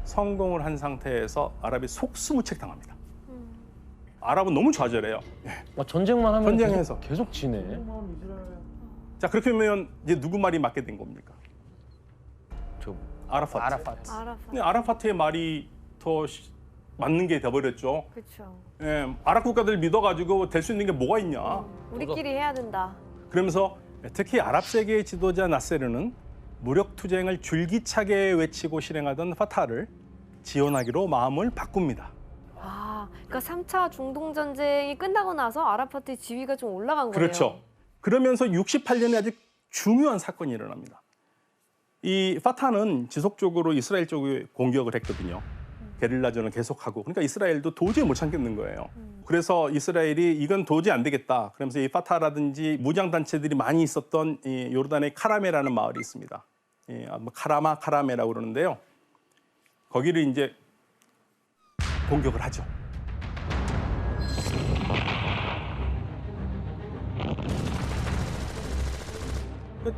성공을 한 상태에서 아랍이 속수무책 당합니다. 아랍은 너무 좌절해요. 전쟁만 하면 전쟁에서. 계속 지네. 자, 그렇게 하면 이제 누구 말이 맞게 된 겁니까? 아라파트. 근데 아라파트의 말이 더 맞는 게 돼버렸죠. 그렇죠. 예, 아랍 국가들 믿어가지고 될 수 있는 게 뭐가 있냐. 우리끼리 해야 된다. 그러면서 특히 아랍 세계의 지도자 나세르는 무력 투쟁을 줄기차게 외치고 실행하던 파타를 지원하기로 마음을 바꿉니다. 그러니까 3차 중동 전쟁이 끝나고 나서 아라파트의 지위가 좀 올라간 거예요. 그렇죠. 그러면서 68년에 아주 중요한 사건이 일어납니다. 이 파타는 지속적으로 이스라엘 쪽에 공격을 했거든요. 게릴라전을 계속하고. 그러니까 이스라엘도 도저히 못 참겠는 거예요. 그래서 이스라엘이 이건 도저히 안 되겠다. 그러면서 이 파타라든지 무장단체들이 많이 있었던 이 요르단의 카라메라는 마을이 있습니다. 카라메라고 그러는데요. 거기를 이제 공격을 하죠.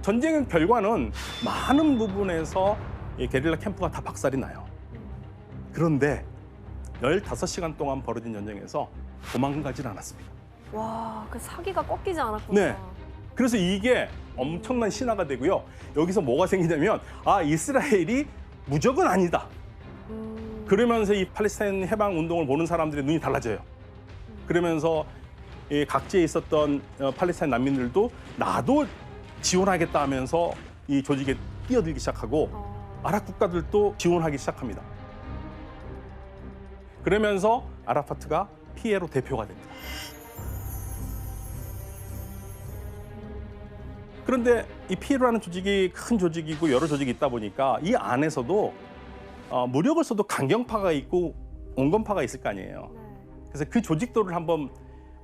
전쟁의 결과는 많은 부분에서 이 게릴라 캠프가 다 박살이 나요. 그런데 15시간 동안 벌어진 전쟁에서 도망가질 않았습니다. 와, 그 사기가 꺾이지 않았구나. 네. 그래서 이게 엄청난 신화가 되고요. 여기서 뭐가 생기냐면 이스라엘이 무적은 아니다. 그러면서 이 팔레스타인 해방 운동을 보는 사람들의 눈이 달라져요. 그러면서 이 각지에 있었던 팔레스타인 난민들도 나도 지원하겠다 하면서 이 조직에 뛰어들기 시작하고 아랍 국가들도 지원하기 시작합니다. 그러면서 아라파트가 피에로 대표가 됩니다. 그런데 이 피에로라는 조직이 큰 조직이고 여러 조직이 있다 보니까 이 안에서도 무력을 써도 강경파가 있고 온건파가 있을 거 아니에요. 그래서 그 조직도를 한번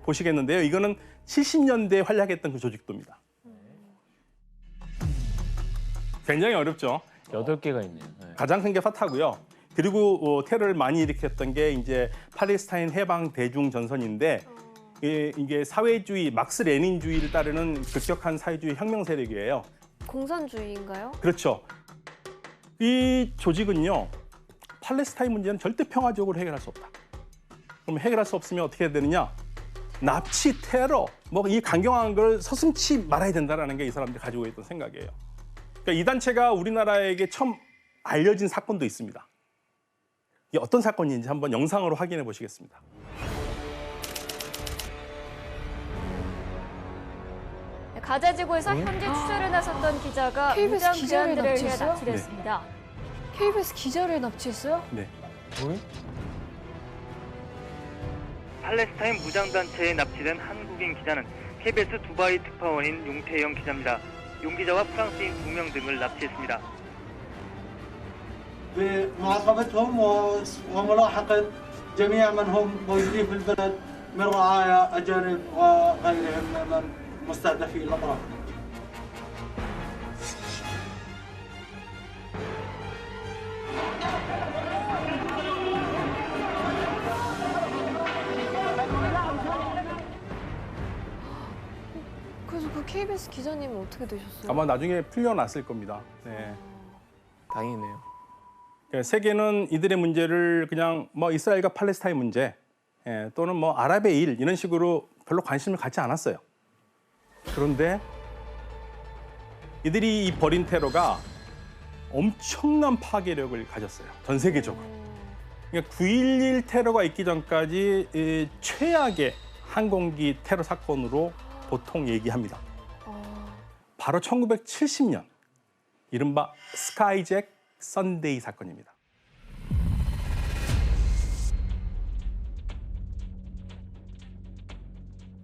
보시겠는데요. 이거는 70년대에 활약했던 그 조직도입니다. 굉장히 어렵죠. 8개가 있네요. 네. 가장 큰 게 파타고요. 그리고 테러를 많이 일으켰던 게 이제 팔레스타인 해방 대중 전선인데 이게 사회주의, 막스 레닌주의를 따르는 급격한 사회주의 혁명 세력이에요. 공산주의인가요? 그렇죠. 이 조직은요, 팔레스타인 문제는 절대 평화적으로 해결할 수 없다. 그럼 해결할 수 없으면 어떻게 해야 되느냐? 납치, 테러, 뭐 이 강경한 걸 서슴지 말아야 된다는 게 이 사람들이 가지고 있던 생각이에요. 그러니까 이 단체가 우리나라에게 처음 알려진 사건도 있습니다. 이게 어떤 사건인지 한번 영상으로 확인해 보시겠습니다. 가자 지구에서 현지 취재를 나섰던 기자가 무장 귀환들을 위해 납치됐습니다. KBS 기자를 납치했어요? 네. 팔레스타인 무장단체에 납치된 한국인 기자는 KBS 두바이 특파원인 용태영 기자입니다. 용 기자와 프랑스인 2명 등을 납치했습니다. بمعاقبتهم وملاحقة جميع من هم موجودين في البلد من رعايا أجانب وغيرهم من مستهدفي الأطراف. 그래서 그 KBS 기자님은 어떻게 되셨어요? 아마 나중에 풀려났을 겁니다. 네. 다행이네요. 세계는 이들의 문제를 그냥 뭐 이스라엘과 팔레스타인 문제 또는 뭐 아랍의 일 이런 식으로 별로 관심을 갖지 않았어요. 그런데 이들이 이 벌인 테러가 엄청난 파괴력을 가졌어요. 전 세계적으로. 그러니까 9.11 테러가 있기 전까지 이 최악의 항공기 테러 사건으로 보통 얘기합니다. 바로 1970년 이른바 스카이잭 선데이 사건입니다.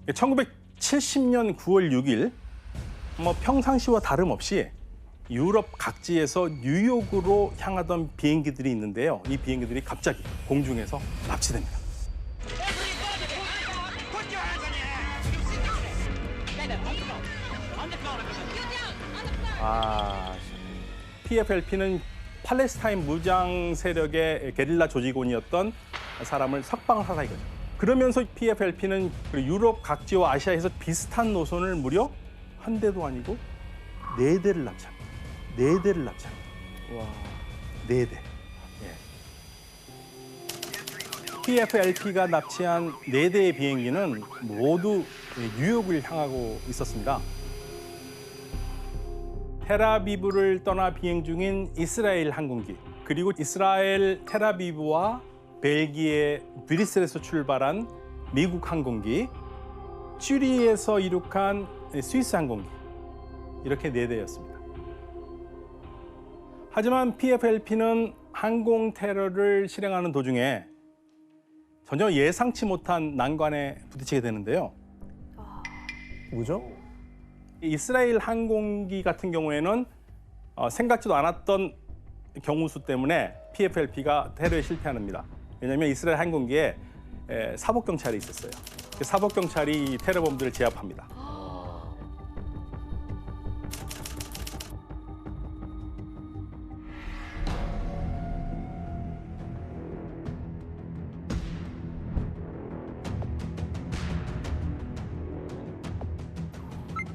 예, 1970년 9월 6일 뭐 평상시와 다름없이 유럽 각지에서 뉴욕으로 향하던 비행기들이 있는데요. 이 비행기들이 갑자기 공중에서 납치됩니다. PFLP는 팔레스타인 무장 세력의 게릴라 조직원이었던 사람을 석방을 하다 이거죠. 그러면서 PFLP는 유럽 각지와 아시아에서 비슷한 노선을 무려 한 대도 아니고 4대를 납치합니다. 4대를 납치합니다. 와, 4대. 예. PFLP가 납치한 4대의 비행기는 모두 뉴욕을 향하고 있었습니다. 텔아비브를 떠나 비행 중인 이스라엘 항공기, 그리고 이스라엘 텔아비브와 벨기에 브뤼셀에서 출발한 미국 항공기, 쭈리히에서 이륙한 스위스 항공기, 이렇게 4대였습니다. 하지만 PFLP는 항공 테러를 실행하는 도중에 전혀 예상치 못한 난관에 부딪히게 되는데요. 뭐죠? 이스라엘 항공기 같은 경우에는 생각지도 않았던 경우 수 때문에 PFLP가 테러에 실패합니다. 왜냐하면 이스라엘 항공기에 사복경찰이 있었어요. 사복경찰이 테러범들을 제압합니다.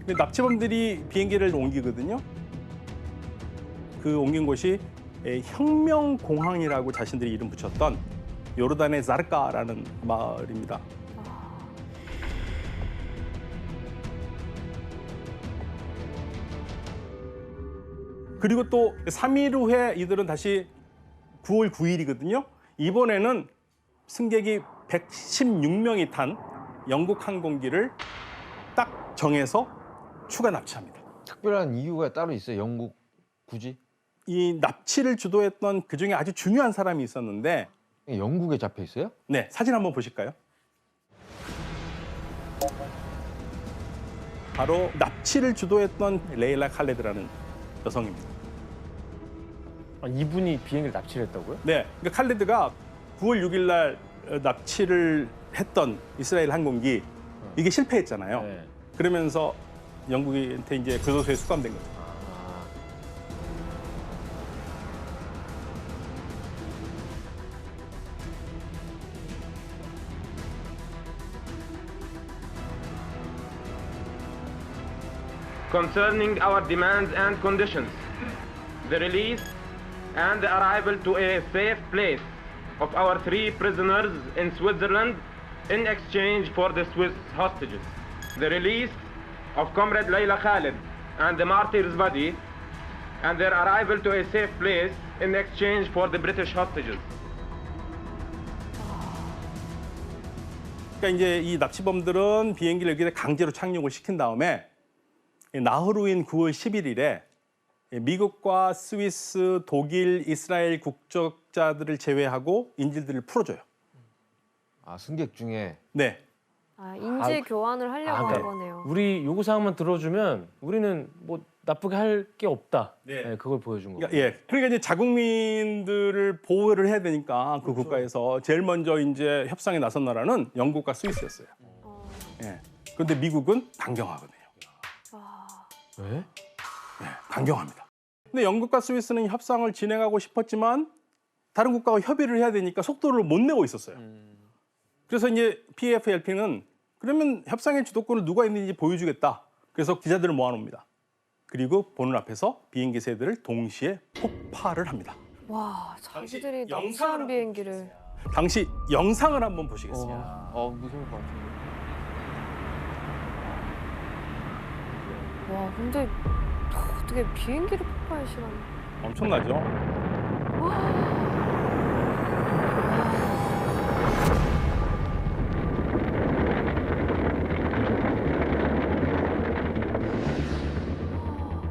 근데 납치범들이 비행기를 옮기거든요. 그 옮긴 곳이 혁명공항이라고 자신들이 이름 붙였던 요르단의 자르카라는 마을입니다. 그리고 또 3일 후에 이들은 다시 9월 9일이거든요. 이번에는 승객이 116명이 탄 영국 항공기를 딱 정해서 추가 납치합니다. 특별한 이유가 따로 있어요? 영국 굳이? 이 납치를 주도했던 그중에 아주 중요한 사람이 있었는데 영국에 잡혀 있어요? 네, 사진 한번 보실까요? 바로 납치를 주도했던 레일라 칼레드라는 여성입니다. 아, 이분이 비행기를 납치를 했다고요? 네, 그러니까 칼레드가 9월 6일 날 납치를 했던 이스라엘 항공기 이게 실패했잖아요. 네. 그러면서 영국한테 이제 교도소에 수감된 거죠. Concerning our demands and conditions, the release and the arrival to a safe place of our 3 prisoners in Switzerland in exchange for the Swiss hostages, the release of Comrade Layla Khaled and the martyr's body, and their arrival to a safe place in exchange for the British hostages. 그러니까 이제 이 납치범들은 비행기를 여기에 강제로 착륙을 시킨 다음에 나흘 후인 9월 11일에 미국과 스위스, 독일, 이스라엘 국적자들을 제외하고 인질들을 풀어줘요. 아, 승객 중에? 네. 아, 인질 교환을 하려고 한 거네요. 우리 요구 사항만 들어주면 우리는 뭐 나쁘게 할 게 없다. 네. 네, 그걸 보여준 거예요. 그러니까 이제 자국민들을 보호를 해야 되니까 그 국가에서 제일 먼저 이제 협상에 나선 나라는 영국과 스위스였어요. 예. 그런데 미국은 강경하거든요. 왜? 네, 강경합니다. 근데 영국과 스위스는 협상을 진행하고 싶었지만 다른 국가와 협의를 해야 되니까 속도를 못 내고 있었어요. 그래서 이제 PFLP는 그러면 협상의 주도권을 누가 있는지 보여주겠다. 그래서 기자들을 모아놓습니다. 그리고 보는 앞에서 비행기 세대를 동시에 폭파를 합니다. 와, 자기들이 납치한 비행기를. 당시 영상을 한번 보시겠습니다. 무서울 것 같은데. 와, 근데 어떻게 비행기를 폭파할 시간? 엄청나죠?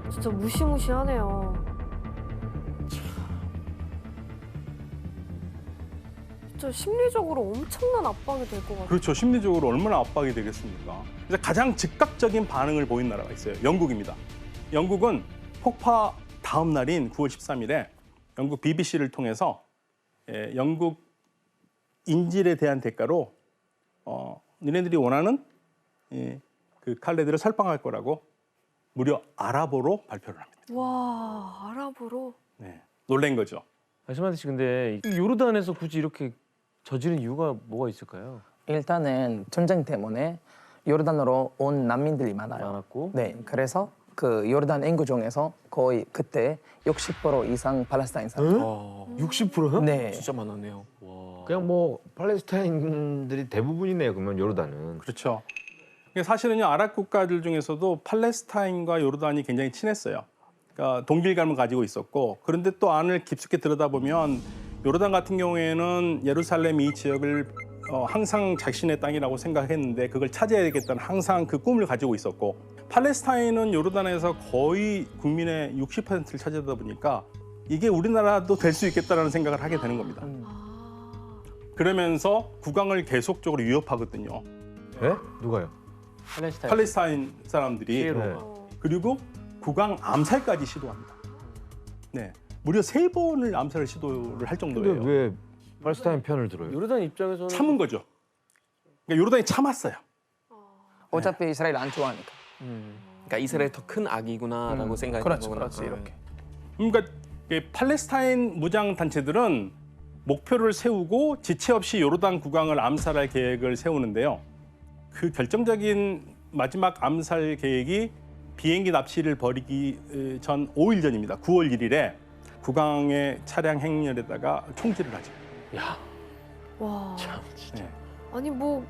진짜 무시무시하네요. 진짜 심리적으로 엄청난 압박이 될 것 같아요. 그렇죠. 심리적으로 얼마나 압박이 되겠습니까? 그래서 가장 즉각적인 반응을 보인 나라가 있어요. 영국입니다. 영국은 폭파 다음 날인 9월 13일에 영국 BBC를 통해서 영국 인질에 대한 대가로 니네들이 원하는 그 칼레드를 설방할 거라고 무려 아랍어로 발표를 합니다. 와, 아랍어로? 네, 놀란 거죠. 아시마드 씨, 근데 요르단에서 굳이 이렇게 저지른 이유가 뭐가 있을까요? 일단은 전쟁 때문에 요르단으로 온 난민들이 많았고, 네, 그래서 그 요르단 인구 중에서 거의 그때 60% 이상 팔레스타인 사람. 60%요? 네. 진짜 많았네요. 그냥 뭐 팔레스타인들이 대부분이네요. 그러면 요르단은. 그렇죠. 사실은요, 아랍 국가들 중에서도 팔레스타인과 요르단이 굉장히 친했어요. 그러니까 동질감을 가지고 있었고, 그런데 또 안을 깊숙이 들여다보면 요르단 같은 경우에는 예루살렘 이 지역을 항상 자신의 땅이라고 생각했는데 그걸 차지해야겠다는 항상 그 꿈을 가지고 있었고, 팔레스타인은 요르단에서 거의 국민의 60%를 차지하다 보니까 이게 우리나라도 될 수 있겠다라는 생각을 하게 되는 겁니다. 그러면서 국왕을 계속적으로 위협하거든요. 네? 누가요? 팔레스타인 사람들이. 그리고 국왕 암살까지 시도합니다. 네, 무려 3번을 암살을 시도를 할 정도예요. 근데 왜 팔레스타인 편을 들어요? 요르단 입장에서는 참은 거죠. 그러니까 요르단이 참았어요. 어차피 이스라엘 안 좋아하니까. 그러니까 이스라엘 더 큰 악이구나라고 생각하는 그렇죠, 거구나. 그렇지, 이렇게. 그러니까 팔레스타인 무장 단체들은 목표를 세우고 지체 없이 요르단 국왕을 암살할 계획을 세우는데요. 그 결정적인 마지막 암살 계획이 비행기 납치를 벌이기 전 5일 전입니다. 9월 1일에 국왕의 차량 행렬에다가 총질을 하죠. 야, 와. 참 진짜. 네. 아니 뭐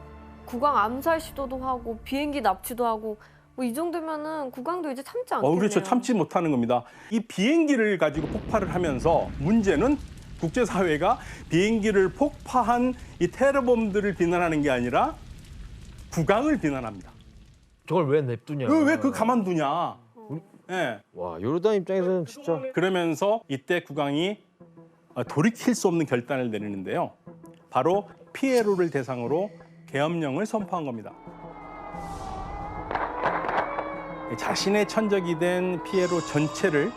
국왕 암살 시도도 하고 비행기 납치도 하고 뭐 이 정도면은 국왕도 이제 참지 않겠네요. 그렇죠. 참지 못하는 겁니다. 이 비행기를 가지고 폭발을 하면서 문제는 국제사회가 비행기를 폭파한 이 테러범들을 비난하는 게 아니라 국왕을 비난합니다. 저걸 왜 냅두냐? 왜 그 가만두냐? 예. 와, 요르단 입장에서는 진짜 그러면서 이때 국왕이 돌이킬 수 없는 결단을 내리는데요. 바로 피에로를 대상으로 계엄령을 선포한 겁니다. 자신의 천적이 된 피에로 전체를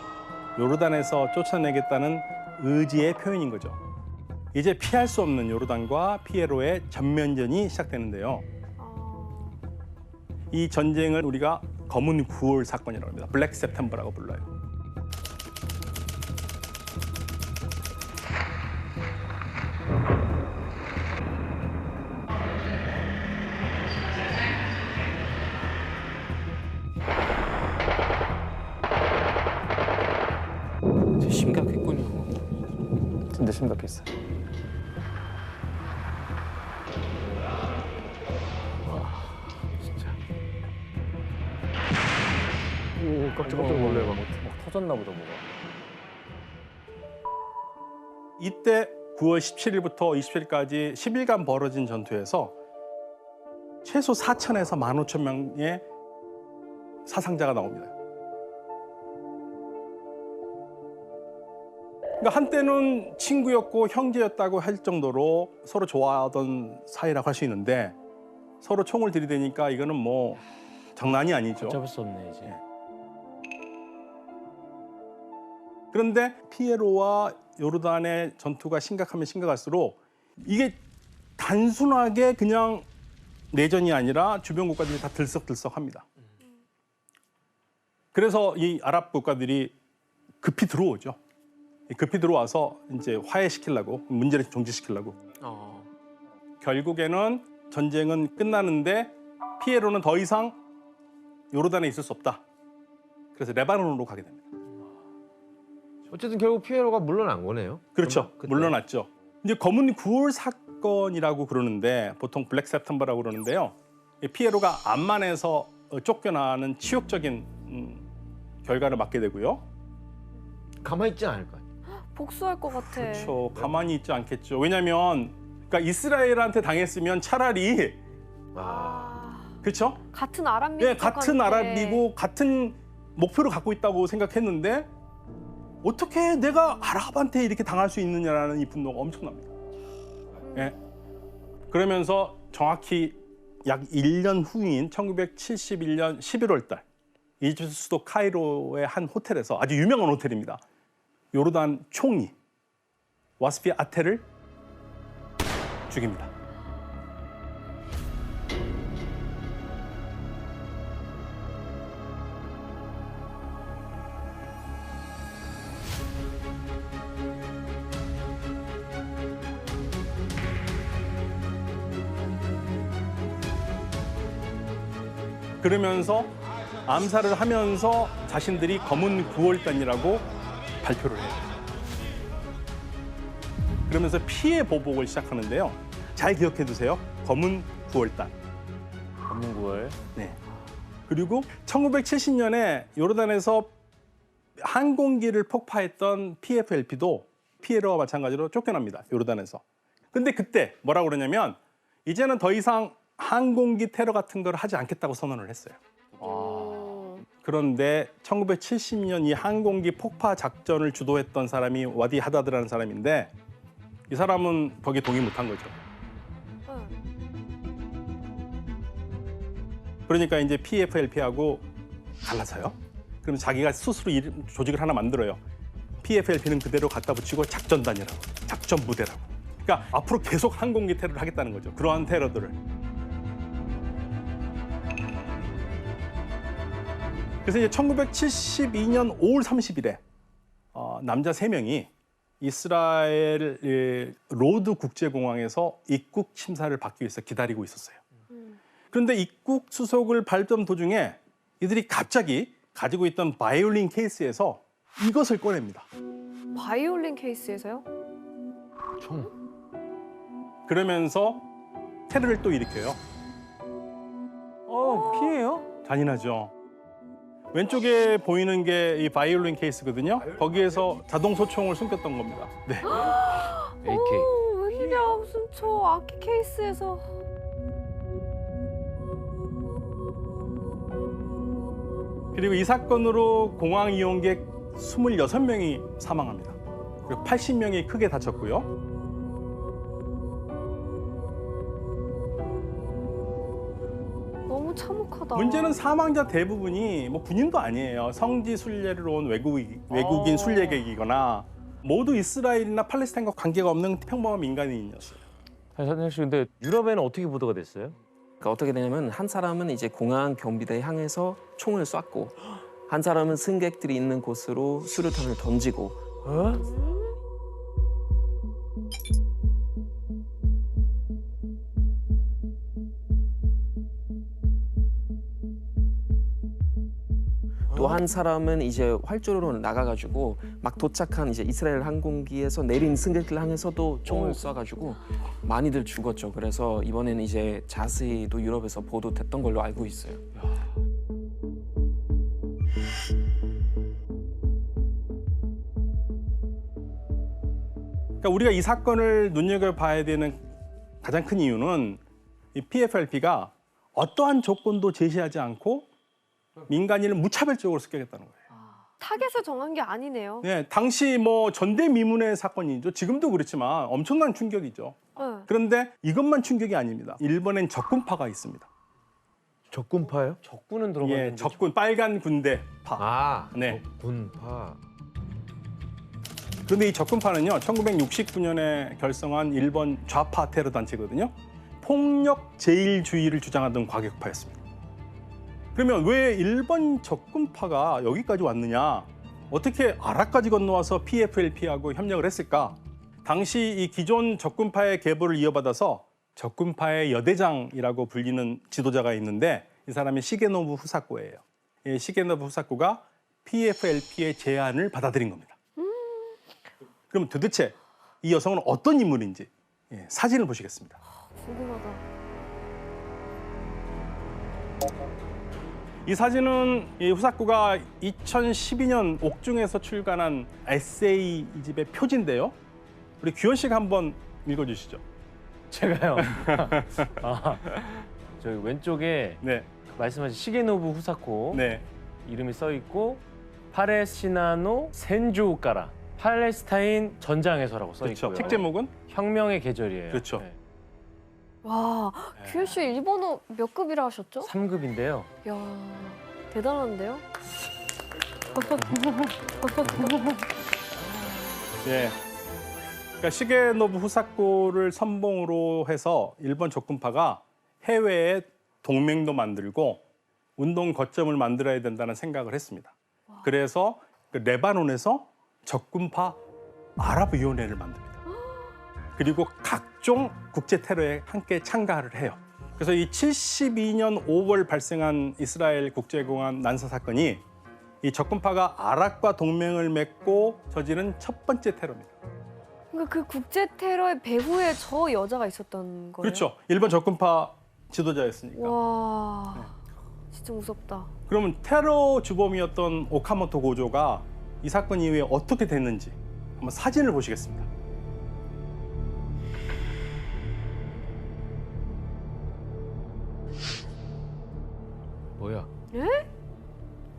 요르단에서 쫓아내겠다는 의지의 표현인 거죠. 이제 피할 수 없는 요르단과 피에로의 전면전이 시작되는데요. 이 전쟁을 우리가 검은 9월 사건이라고 합니다. 블랙 세프템버라고 불러요. 심각했군요. 진짜 심각했어요. 오, 깜짝 놀래 막. 터졌나 보다 뭐가. 이때 9월 17일부터 27일까지 10일간 벌어진 전투에서 최소 4,000에서 15,000명의 사상자가 나옵니다. 그러니까 한때는 친구였고 형제였다고 할 정도로 서로 좋아하던 사이라고 할 수 있는데 서로 총을 들이대니까 이거는 뭐 장난이 아니죠. 잡을 수 없네 이제. 그런데 피에로와 요르단의 전투가 심각하면 심각할수록 이게 단순하게 그냥 내전이 아니라 주변 국가들이 다 들썩들썩합니다. 그래서 이 아랍 국가들이 급히 들어오죠. 급히 들어와서 이제 화해시키려고, 문제를 종지시키려고. 결국에는 전쟁은 끝나는데 피에로는 더 이상 요르단에 있을 수 없다. 그래서 레바논으로 가게 됩니다. 어쨌든 결국 피에로가 물러난 거네요. 그렇죠. 그때. 물러났죠. 이제 검은 9월 사건이라고 그러는데 보통 블랙 세프템버라고 그러는데요. 피에로가 암만에서 쫓겨나는 치욕적인 결과를 맞게 되고요. 가만히 있지 않을 거예요. 복수할 것 같아. 그렇죠. 가만히 있지 않겠죠. 왜냐하면 그러니까 이스라엘한테 당했으면 차라리 그렇죠? 같은 아랍 민족 네, 같은 아랍이고 같은 목표를 갖고 있다고 생각했는데 어떻게 내가 아랍한테 이렇게 당할 수 있느냐라는 이 분노가 엄청납니다. 예. 그러면서 정확히 약 1년 후인 1971년 11월 달 이집트 수도 카이로의 한 호텔에서 아주 유명한 호텔입니다. 요르단 총리 와스피 아테를 죽입니다. 그러면서 암살을 하면서 자신들이 검은 9월단이라고 발표를 해요. 그러면서 피해 보복을 시작하는데요. 잘 기억해 두세요. 검은 9월단. 검은 9월. 네. 그리고 1970년에 요르단에서 항공기를 폭파했던 PFLP도 피에로와 마찬가지로 쫓겨납니다. 요르단에서. 근데 그때 뭐라고 그러냐면 이제는 더 이상 항공기 테러 같은 걸 하지 않겠다고 선언을 했어요. 그런데 1970년 이 항공기 폭파 작전을 주도했던 사람이 와디 하다드라는 사람인데 이 사람은 거기에 동의 못한 거죠. 그러니까 이제 PFLP하고 갈라서요. 그럼 자기가 스스로 조직을 하나 만들어요. PFLP는 그대로 갖다 붙이고 작전단이라고, 작전부대라고. 그러니까 앞으로 계속 항공기 테러를 하겠다는 거죠. 그러한 테러들을. 그래서 이제 1972년 5월 30일에 남자 3명이 이스라엘 로드 국제공항에서 입국 심사를 받기 위해서 기다리고 있었어요. 그런데 입국 수속을 밟던 도중에 이들이 갑자기 가지고 있던 바이올린 케이스에서 이것을 꺼냅니다. 바이올린 케이스에서요? 총. 그러면서 테러를 또 일으켜요. 피해요? 잔인하죠. 왼쪽에 보이는 게 이 바이올린 케이스거든요. 거기에서 자동 소총을 숨겼던 겁니다. 네. AK. 오, 웬일이야. 무슨 저 악기 케이스에서. 그리고 이 사건으로 공항 이용객 26명이 사망합니다. 그리고 80명이 크게 다쳤고요. 너무 참혹하다. 문제는 사망자 대부분이 뭐 군인도 아니에요. 성지 순례를 온 외국인 순례객이거나 모두 이스라엘이나 팔레스타인과 관계가 없는 평범한 민간인이었어요. 사실 근데 유럽에는 어떻게 보도가 됐어요? 그러니까 어떻게 되냐면 한 사람은 이제 공항 경비대에 향해서 총을 쐈고 한 사람은 승객들이 있는 곳으로 수류탄을 던지고 또 한 사람은 이제 활주로로 나가가지고 막 도착한 이제 이스라엘 항공기에서 내린 승객들 향해서도 총을 쏴가지고 많이들 죽었죠. 그래서 이번에는 이제 자세히 또 유럽에서 보도됐던 걸로 알고 있어요. 그러니까 우리가 이 사건을 눈여겨봐야 되는 가장 큰 이유는 이 PFLP가 어떠한 조건도 제시하지 않고 민간인을 무차별적으로 습격했다는 거예요. 타겟을 정한 게 아니네요. 네, 당시 뭐 전대미문의 사건이죠. 지금도 그렇지만 엄청난 충격이죠. 네. 그런데 이것만 충격이 아닙니다. 일본엔 적군파가 있습니다. 적군파요? 적군은 들어봤는데. 예, 적군 빨간 군대파. 아, 네. 적군파. 그런데 이 적군파는요, 1969년에 결성한 일본 좌파 테러 단체거든요. 폭력 제일주의를 주장하던 과격파였습니다. 그러면 왜 일본 적군파가 여기까지 왔느냐? 어떻게 아랍까지 건너와서 PFLP하고 협력을 했을까? 당시 이 기존 적군파의 계보를 이어받아서 적군파의 여대장이라고 불리는 지도자가 있는데 이 사람이 시게노부 후사코예요. 이 시게노부 후사코가 PFLP의 제안을 받아들인 겁니다. 그럼 도대체 이 여성은 어떤 인물인지 사진을 보시겠습니다. 궁금하다. 이 사진은 이 후사코가 2012년 옥중에서 출간한 에세이 집의 표지인데요. 우리 규현 씨가 한번 읽어주시죠. 제가요. 저기 왼쪽에 말씀하신 시게노부 후사코 이름이 써 있고 파레시나노 센주우카라 팔레스타인 전장에서라고 써 있고요. 책 제목은 혁명의 계절이에요. 그렇죠. 와, 규현 씨 일본어 몇 급이라 하셨죠? 3급인데요. 이야, 대단한데요? 예. 그러니까 시게노부 후사코를 선봉으로 해서 일본 적군파가 해외에 동맹도 만들고 운동 거점을 만들어야 된다는 생각을 했습니다. 그래서 레바논에서 적군파 아랍위원회를 만듭니다. 그리고 각종 국제 테러에 함께 참가를 해요. 그래서 이 72년 5월 발생한 이스라엘 국제공항 난사 사건이 이 적군파가 아랍과 동맹을 맺고 저지른 첫 번째 테러입니다. 그러니까 그 국제 테러의 배후에 저 여자가 있었던 거예요? 그렇죠. 일본 적군파 지도자였으니까. 와, 진짜 무섭다. 그러면 테러 주범이었던 오카모토 고조가 이 사건 이후에 어떻게 됐는지 한번 사진을 보시겠습니다. 뭐야? 예?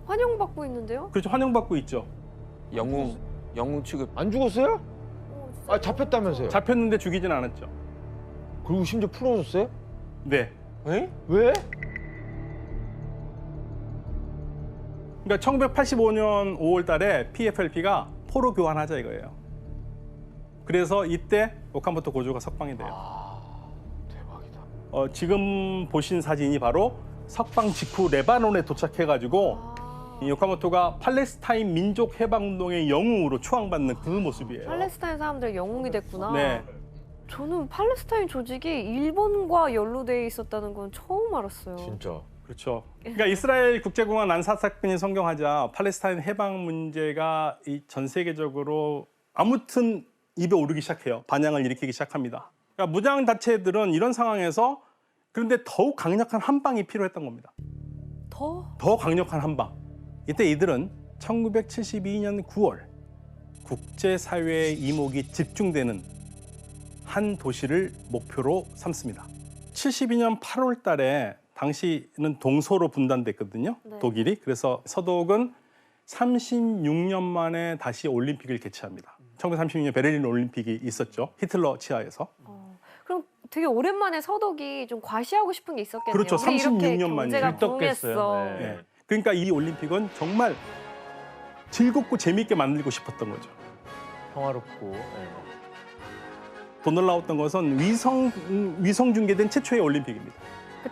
환영받고 있는데요? 그렇죠. 환영받고 있죠. 영웅 취급. 안 죽었어요? 아, 잡혔다면서요? 잡혔는데 죽이진 않았죠. 그리고 심지어 풀어줬어요? 네. 에? 왜? 그러니까 1985년 5월 달에 PFLP가 포로 교환하자 이거예요. 그래서 이때 오카모토 고조가 석방이 돼요. 대박이다. 지금 보신 사진이 바로 석방 직후 레바논에 도착해가지고 이 오카모토가 팔레스타인 민족 해방운동의 영웅으로 추앙받는 그 모습이에요. 팔레스타인 사람들의 영웅이 됐구나. 네. 저는 팔레스타인 조직이 일본과 연루돼 있었다는 건 처음 알았어요. 진짜. 그렇죠. 그러니까 이스라엘 국제공항 난사 사건이 성경하자 팔레스타인 해방 문제가 전 세계적으로 아무튼 입에 오르기 시작해요. 반향을 일으키기 시작합니다. 그러니까 무장단체들은 이런 상황에서 그런데 더욱 강력한 한 방이 필요했던 겁니다. 더 강력한 한 방. 이때 이들은 1972년 9월 국제사회의 이목이 집중되는 한 도시를 목표로 삼습니다. 72년 8월 달에 당시는 동서로 분단됐거든요. 네. 독일이. 그래서 서독은 36년 만에 다시 올림픽을 개최합니다. 1936년 베를린 올림픽이 있었죠. 히틀러 치하에서. 그럼 되게 오랜만에 서독이 좀 과시하고 싶은 게 있었겠네요. 그렇죠. 우리 이렇게 36년 만이에요. 경제가 들떴겠어요. 붕했어. 네. 예. 그러니까 이 올림픽은 정말 즐겁고 재미있게 만들고 싶었던 거죠. 평화롭고. 네. 더 놀라웠던 것은 위성 중계된 최초의 올림픽입니다.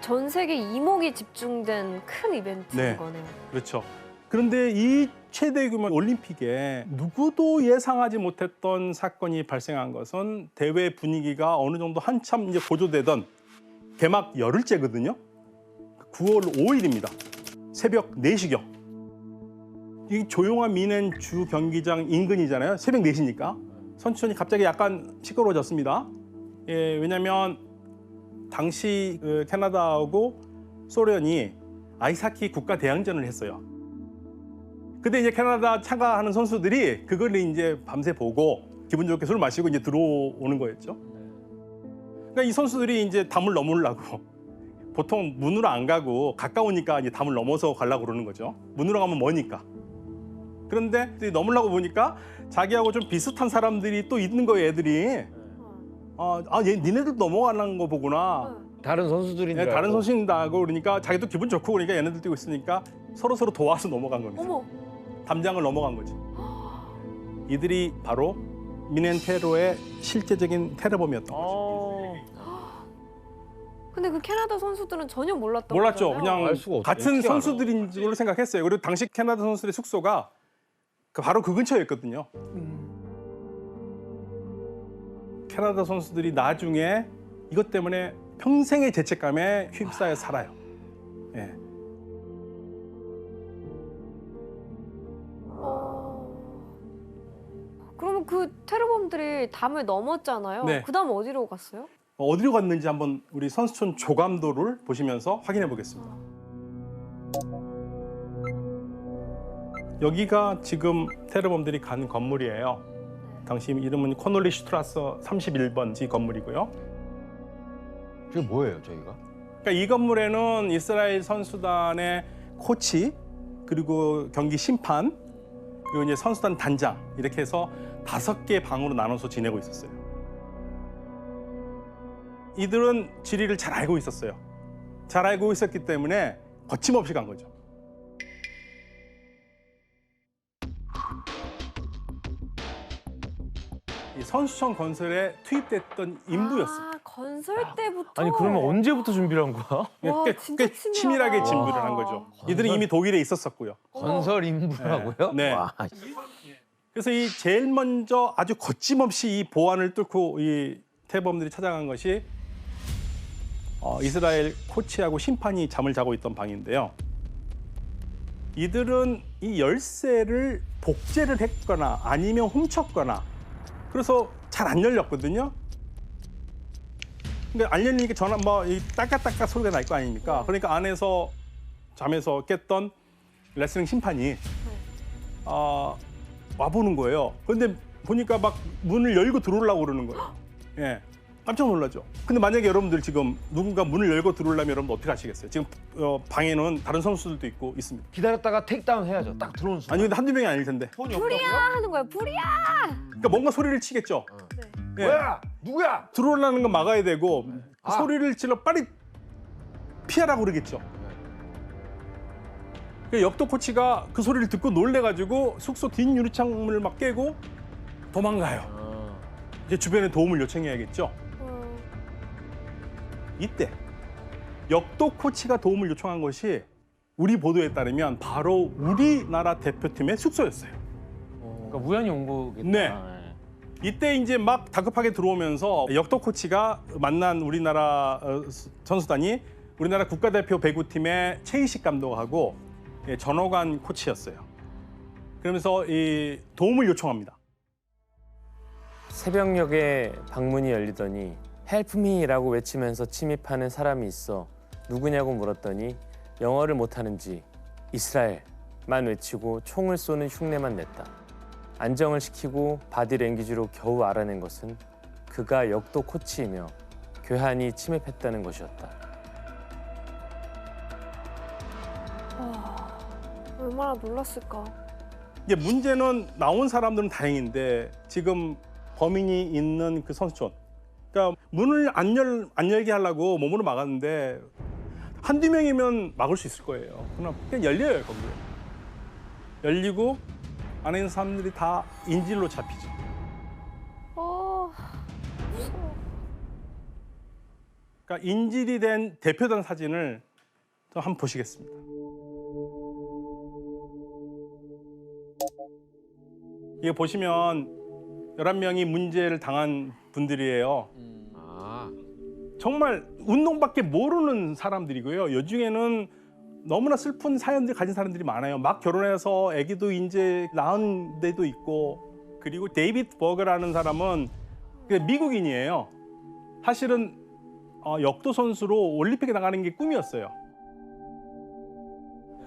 전 세계 이목이 집중된 큰 이벤트인 네. 거네요. 그렇죠. 그런데 이 최대 규모 올림픽에 누구도 예상하지 못했던 사건이 발생한 것은 대회 분위기가 어느 정도 한참 이제 고조되던 개막 열흘째거든요. 9월 5일입니다. 새벽 4시경. 이 조용한 미넨 주 경기장 인근이잖아요. 새벽 4시니까. 선수촌이 갑자기 약간 시끄러워졌습니다. 예, 왜냐하면 당시 캐나다하고 소련이 아이스하키 국가 대항전을 했어요. 근데 이제 캐나다 참가하는 선수들이 그걸 이제 밤새 보고 기분 좋게 술 마시고 이제 들어오는 거였죠. 그러니까 이 선수들이 이제 담을 넘으려고 보통 문으로 안 가고 가까우니까 이제 담을 넘어서 가려고 그러는 거죠. 문으로 가면 머니까. 그런데 넘으려고 보니까 자기하고 좀 비슷한 사람들이 또 있는 거예요, 애들이. 니네들 넘어가는 거 보구나. 다른 선수들인데. 네, 다른 선수인다고 그러니까 자기도 기분 좋고 그러니까 얘네들 뛰고 있으니까 서로 도와서 넘어간 겁니다. 어머. 담장을 넘어간 거지. 이들이 바로 미넨 테러의 실제적인 테러범이었던 거죠. 근데 그 캐나다 선수들은 전혀 몰랐던 몰랐죠. 거잖아요. 그냥 같은 선수들인 줄로 생각했어요. 그리고 당시 캐나다 선수들의 숙소가 바로 그 근처였거든요. 캐나다 선수들이 나중에 이것 때문에 평생의 죄책감에 휩싸여 살아요. 예. 그러면 그 테러범들이 담을 넘었잖아요. 네. 그다음 어디로 갔어요? 어디로 갔는지 한번 우리 선수촌 조감도를 보시면서 확인해 보겠습니다. 여기가 지금 테러범들이 간 건물이에요. 당시 이름은 코놀리 슈트라서 31번지 건물이고요. 저게 뭐예요, 저희가? 그러니까 이 건물에는 이스라엘 선수단의 코치 그리고 경기 심판 그리고 이제 선수단 단장 이렇게 해서 5개의 방으로 나눠서 지내고 있었어요. 이들은 지리를 잘 알고 있었어요. 잘 알고 있었기 때문에 거침없이 간 거죠. 이 선수촌 건설에 투입됐던 인부였어요. 건설 때부터. 아니 그러면 언제부터 준비를 한 거야? 꽤 치밀하게 진부를 한 거죠. 이들은 이미 독일에 있었었고요. 건설 인부라고요? 네. 와. 그래서 이 제일 먼저 아주 거침없이 이 보안을 뚫고 이 태범들이 찾아간 것이 이스라엘 코치하고 심판이 잠을 자고 있던 방인데요. 이들은 이 열쇠를 복제를 했거나 아니면 훔쳤거나 그래서 잘 안 열렸거든요. 근데 안 열리니까 전화 이 따까따까 소리가 날 거 아닙니까? 그러니까 안에서 잠에서 깼던 레슬링 심판이 와보는 거예요. 그런데 보니까 막 문을 열고 들어오려고 그러는 거예요. 예, 깜짝 놀라죠. 근데 만약에 여러분들 지금 누군가 문을 열고 들어오려면 여러분들 어떻게 하시겠어요? 지금 방에는 다른 선수들도 있고 있습니다. 기다렸다가 택다운 해야죠. 딱 들어오는 순간. 아니 근데 한두 명이 아닐 텐데. 불이야 하는 거예요. 불이야. 그러니까 뭔가 소리를 치겠죠. 예. 뭐야? 누구야? 들어오려는 건 막아야 되고 소리를 질러 빨리 피하라고 그러겠죠. 역도 코치가 그 소리를 듣고 놀래가지고 숙소 뒷 유리창문을 막 깨고 도망가요. 이제 주변에 도움을 요청해야겠죠. 이때 역도 코치가 도움을 요청한 것이 우리 보도에 따르면 바로 우리나라 대표팀의 숙소였어요. 그러니까 우연히 온 거겠다. 네. 이때 이제 막 다급하게 들어오면서 역도 코치가 만난 우리나라 선수단이 우리나라 국가대표 배구팀의 최희식 감독하고 전호관 코치였어요. 그러면서 이 도움을 요청합니다. 새벽녘에 방문이 열리더니 Help me라고 외치면서 침입하는 사람이 있어 누구냐고 물었더니 영어를 못하는지 이스라엘만 외치고 총을 쏘는 흉내만 냈다. 안정을 시키고 바디랭귀지로 겨우 알아낸 것은 그가 역도 코치이며 괴한이 침입했다는 것이었다. 얼마나 놀랐을까. 이게 문제는 나온 사람들은 다행인데 지금 범인이 있는 그 선수촌, 그러니까 문을 안 열게 하려고 몸으로 막았는데 한두 명이면 막을 수 있을 거예요. 그냥 열려요, 거기. 열리고 안에 있는 사람들이 다 인질로 잡히죠. 무서워. 그러니까 인질이 된 대표단 사진을 좀 한번 보시겠습니다. 이거 보시면 11명이 문제를 당한 분들이에요. 정말 운동밖에 모르는 사람들이고요. 요중에는 너무나 슬픈 사연들 가진 사람들이 많아요. 막 결혼해서 아기도 이제 낳은 데도 있고. 그리고 데이비드 버거라는 사람은 미국인이에요. 사실은 역도 선수로 올림픽에 나가는 게 꿈이었어요.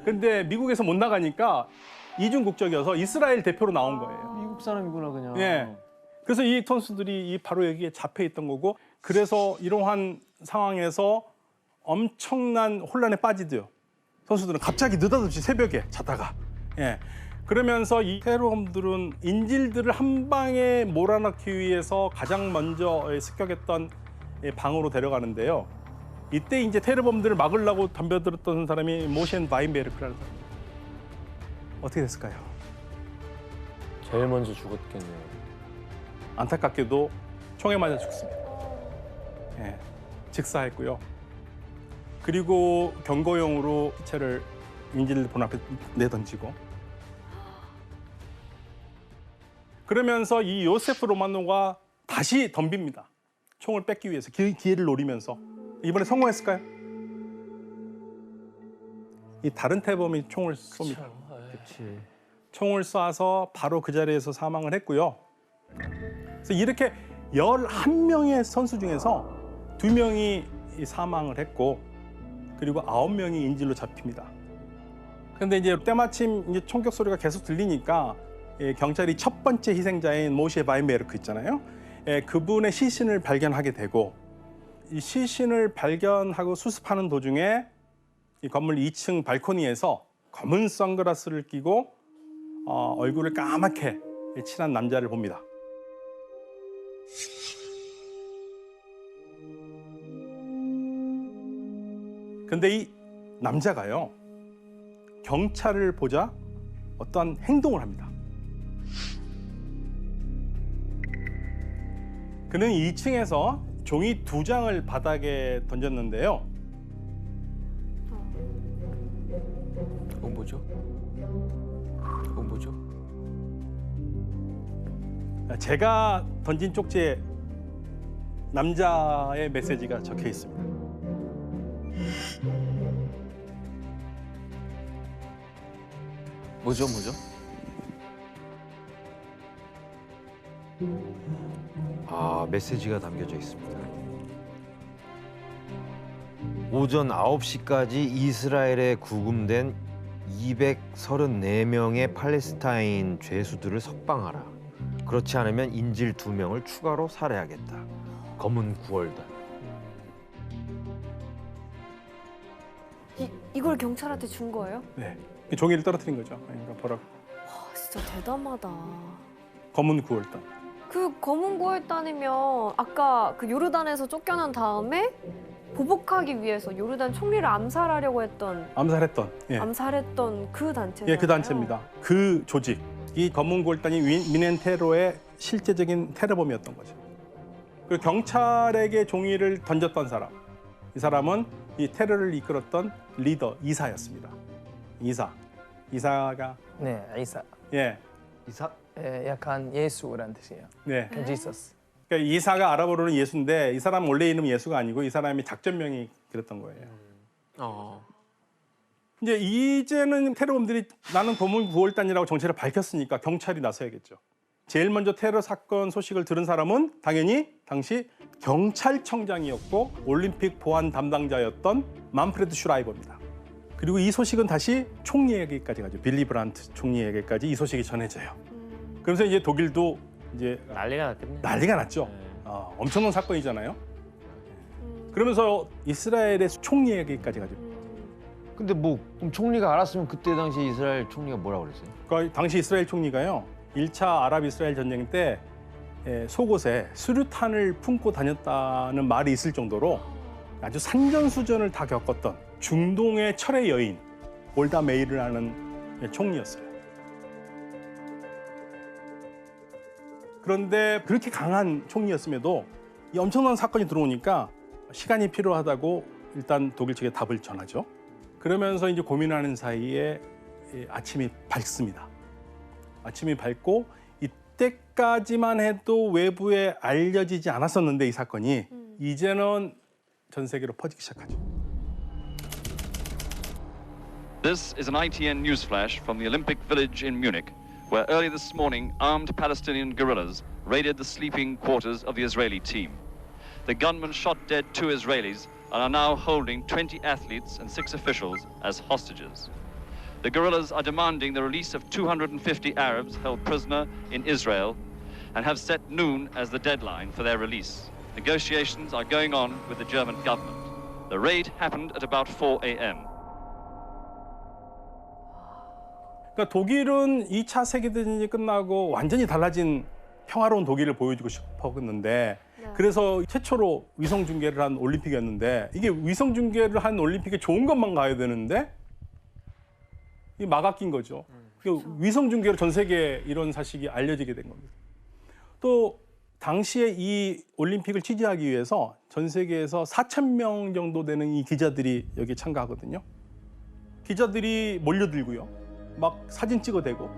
근데 미국에서 못 나가니까 이중 국적이어서 이스라엘 대표로 나온 거예요. 미국 사람이구나 그냥. 예. 그래서 이 선수들이 바로 여기에 잡혀 있던 거고, 그래서 이러한 상황에서 엄청난 혼란에 빠지죠. 선수들은 갑자기 느닷없이 새벽에 자다가. 예. 그러면서 이 테러범들은 인질들을 한 방에 몰아넣기 위해서 가장 먼저 습격했던 방으로 데려가는데요. 이때 이제 테러범들을 막으려고 덤벼들었던 사람이 모셴 바인베르크라는 사람. 어떻게 됐을까요? 제일 먼저 죽었겠네요. 안타깝게도 총에 맞아 죽습니다. 예, 직사했고요. 그리고 경고용으로 시체를 인질들 본 앞에 내던지고. 그러면서 이 요세프 로마노가 다시 덤빕니다. 총을 뺏기 위해서 기회를 노리면서. 이번에 성공했을까요? 이 다른 태범이 총을 쏩니다. 총을 쏴서 바로 그 자리에서 사망을 했고요. 그래서 이렇게 11명의 선수 중에서 2명이 사망을 했고, 그리고 9명이 인질로 잡힙니다. 그런데 이제 때마침 이제 총격 소리가 계속 들리니까 경찰이 첫 번째 희생자인 모셰 바인베르크 있잖아요. 그분의 시신을 발견하게 되고, 이 시신을 발견하고 수습하는 도중에 이 건물 2층 발코니에서 검은 선글라스를 끼고 얼굴을 까맣게 칠한 남자를 봅니다. 근데 이 남자가요, 경찰을 보자 어떠한 행동을 합니다. 그는 2층에서 종이 2장을 바닥에 던졌는데요. 뭐죠? 뭐죠? 제가 던진 쪽지에 남자의 메시지가 적혀 있습니다. 뭐죠? 메시지가 담겨져 있습니다. 오전 9시까지 이스라엘에 구금된 234명의 팔레스타인 죄수들을 석방하라. 그렇지 않으면 인질 2명을 추가로 살해하겠다. 검은 9월달. 이걸 경찰한테 준 거예요? 네, 종이를 떨어뜨린 거죠. 그러니까 보라고. 와, 진짜 대담하다. 검은 9월달. 그 검은 9월단이면 아까 그 요르단에서 쫓겨난 다음에 보복하기 위해서 요르단 총리를 암살하려고 했던 암살했던 그 단체잖아요. 예, 그 단체입니다. 그 조직. 이 검은 9월단이 미넨 테러의 실제적인 테러범이었던 거죠. 그리고 경찰에게 종이를 던졌던 사람. 이 사람은 이 테러를 이끌었던 리더 이사였습니다. 이사가 네, 이사. 예. 이사? 약간 예수란 뜻이에요. 네. 지서스. 그러니까 이사가 아랍어로는 예수인데 이 사람 원래 이름은 예수가 아니고 이 사람이 작전명이 그랬던 거예요. 이제는 테러범들이 나는 도문 구월단이라고 정체를 밝혔으니까 경찰이 나서야겠죠. 제일 먼저 테러 사건 소식을 들은 사람은 당연히 당시 경찰청장이었고 올림픽 보안 담당자였던 만프레드 슈라이버입니다. 그리고 이 소식은 다시 총리에게까지 가죠. 빌리 브란트 총리에게까지 이 소식이 전해져요. 그러면서 이제 독일도 이제 난리가 났죠. 엄청난 사건이잖아요. 그러면서 이스라엘의 총리에게까지 가죠. 근데 뭐 그럼 총리가 알았으면 그때 당시 이스라엘 총리가 뭐라고 그랬어요? 그러니까 당시 이스라엘 총리가요. 1차 아랍-이스라엘 전쟁 때 속옷에 수류탄을 품고 다녔다는 말이 있을 정도로 아주 산전수전을 다 겪었던 중동의 철의 여인 골다 메이르라는 총리였어요. 그런데 그렇게 강한 총리였음에도 이 엄청난 사건이 들어오니까 시간이 필요하다고 일단 독일 측에 답을 전하죠. 그러면서 이제 고민하는 사이에 아침이 밝습니다. 아침이 밝고 이때까지만 해도 외부에 알려지지 않았었는데 이 사건이 이제는 전 세계로 퍼지기 시작하죠. This is an ITN news flash from the Olympic Village in Munich, where early this morning armed Palestinian guerrillas raided the sleeping quarters of the Israeli team. The gunmen shot dead 2 Israelis and are now holding 20 athletes and 6 officials as hostages. The guerrillas are demanding the release of 250 Arabs held prisoner in Israel and have set noon as the deadline for their release. Negotiations are going on with the German government. The raid happened at about 4 a.m. 그러니까 독일은 2차 세계대전이 끝나고 완전히 달라진 평화로운 독일을 보여주고 싶었는데 그래서 최초로 위성 중계를 한 올림픽이었는데 이게 위성 중계를 한 올림픽에 좋은 것만 가야 되는데 이 막아낀 거죠. 위성 중계로 전 세계에 이런 사실이 알려지게 된 겁니다. 또 당시에 이 올림픽을 취재하기 위해서 전 세계에서 4,000명 정도 되는 이 기자들이 여기에 참가하거든요. 기자들이 몰려들고요. 막 사진 찍어대고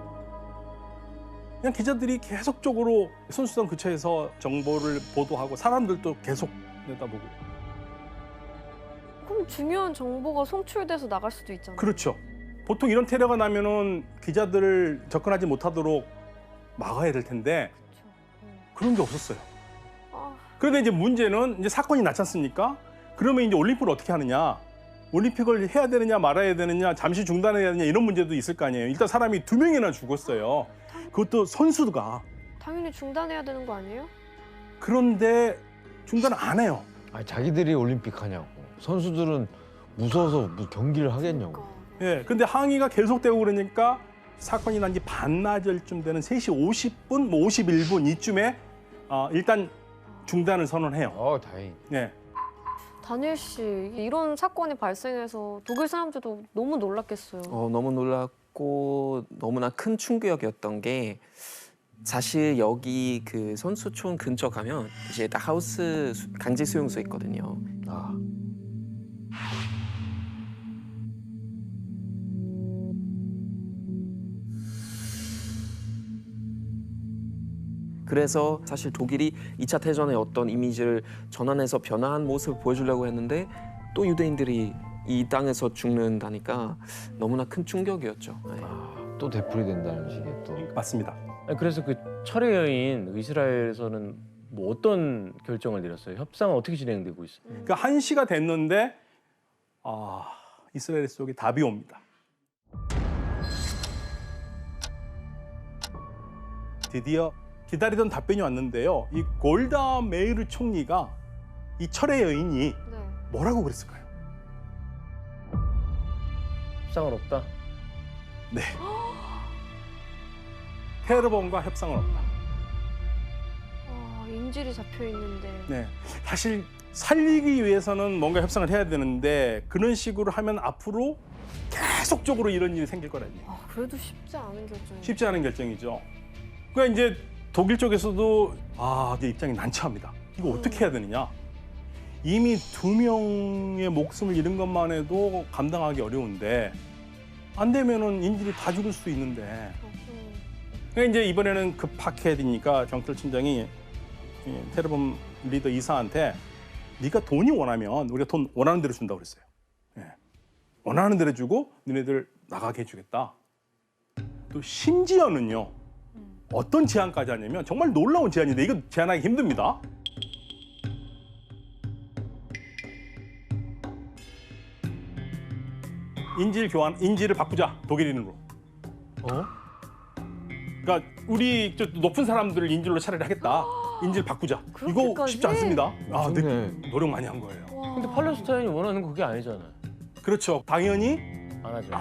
그냥 기자들이 계속적으로 선수단 근처에서 정보를 보도하고 사람들도 계속 내다보고. 그럼 중요한 정보가 송출돼서 나갈 수도 있잖아요. 그렇죠. 보통 이런 테러가 나면은 기자들을 접근하지 못하도록 막아야 될 텐데 그런 게 없었어요. 그런데 이제 문제는 이제 사건이 났지 않습니까? 그러면 이제 올림픽을 어떻게 하느냐? 올림픽을 해야 되느냐 말아야 되느냐 잠시 중단해야 되느냐 이런 문제도 있을 거 아니에요. 일단 사람이 2명이나 죽었어요. 그것도 선수가. 당연히 중단해야 되는 거 아니에요? 그런데 중단 안 해요. 아니, 자기들이 올림픽 하냐고. 선수들은 무서워서 경기를 하겠냐고. 예, 근데 항의가 계속되고 그러니까 사건이 난 지 반나절쯤 되는 3시 50분, 51분 이쯤에 일단 중단을 선언해요. 다행. 네. 다니엘 씨, 이런 사건이 발생해서 독일 사람들도 너무 놀랐겠어요. 너무 놀랐고 너무나 큰 충격이었던 게 사실 여기 그 선수촌 근처 가면 이제 하우스 강제 수용소 있거든요. 그래서 사실 독일이 2차 대전의 어떤 이미지를 전환해서 변화한 모습을 보여주려고 했는데 또 유대인들이 이 땅에서 죽는다니까 너무나 큰 충격이었죠. 또 되풀이 된다는 식의 또. 맞습니다. 그래서 그 철의 여인 이스라엘에서는 뭐 어떤 결정을 내렸어요? 협상은 어떻게 진행되고 있어요? 그러니까 1시가 됐는데 이스라엘 속에 답이 옵니다. 드디어 기다리던 답변이 왔는데요. 이 골다 메이르 총리가 이 철의 여인이 뭐라고 그랬을까요? 협상은 없다. 네. 테러범과 협상은 없다. 인질이 잡혀 있는데. 네. 사실 살리기 위해서는 뭔가 협상을 해야 되는데 그런 식으로 하면 앞으로 계속적으로 이런 일이 생길 거라니. 그래도 쉽지 않은 결정이죠. 쉽지 않은 결정이죠. 그러니까 이제 독일 쪽에서도 이제 입장이 난처합니다. 이거 어떻게 해야 되느냐? 이미 2명의 목숨을 잃은 것만 해도 감당하기 어려운데 안 되면은 인질이 다 죽을 수도 있는데. 그러니까 이제 이번에는 급하게 되니까 경찰청장이 테러범 리더 이사한테 네가 돈이 원하면 우리가 돈 원하는 대로 준다고 그랬어요. 네. 원하는 대로 해주고 너네들 나가게 해주겠다. 또 심지어는요. 어떤 제안까지 하냐면 정말 놀라운 제안인데 이거 제안하기 힘듭니다. 인지를 바꾸자, 독일인으로. 그러니까 우리 저 높은 사람들을 인질로 차라리 하겠다. 인지를 바꾸자. 이거 그렇게까지? 쉽지 않습니다. 노력 많이 한 거예요. 근데 팔레스타인이 원하는 건 그게 아니잖아요. 그렇죠. 당연히 안 하죠.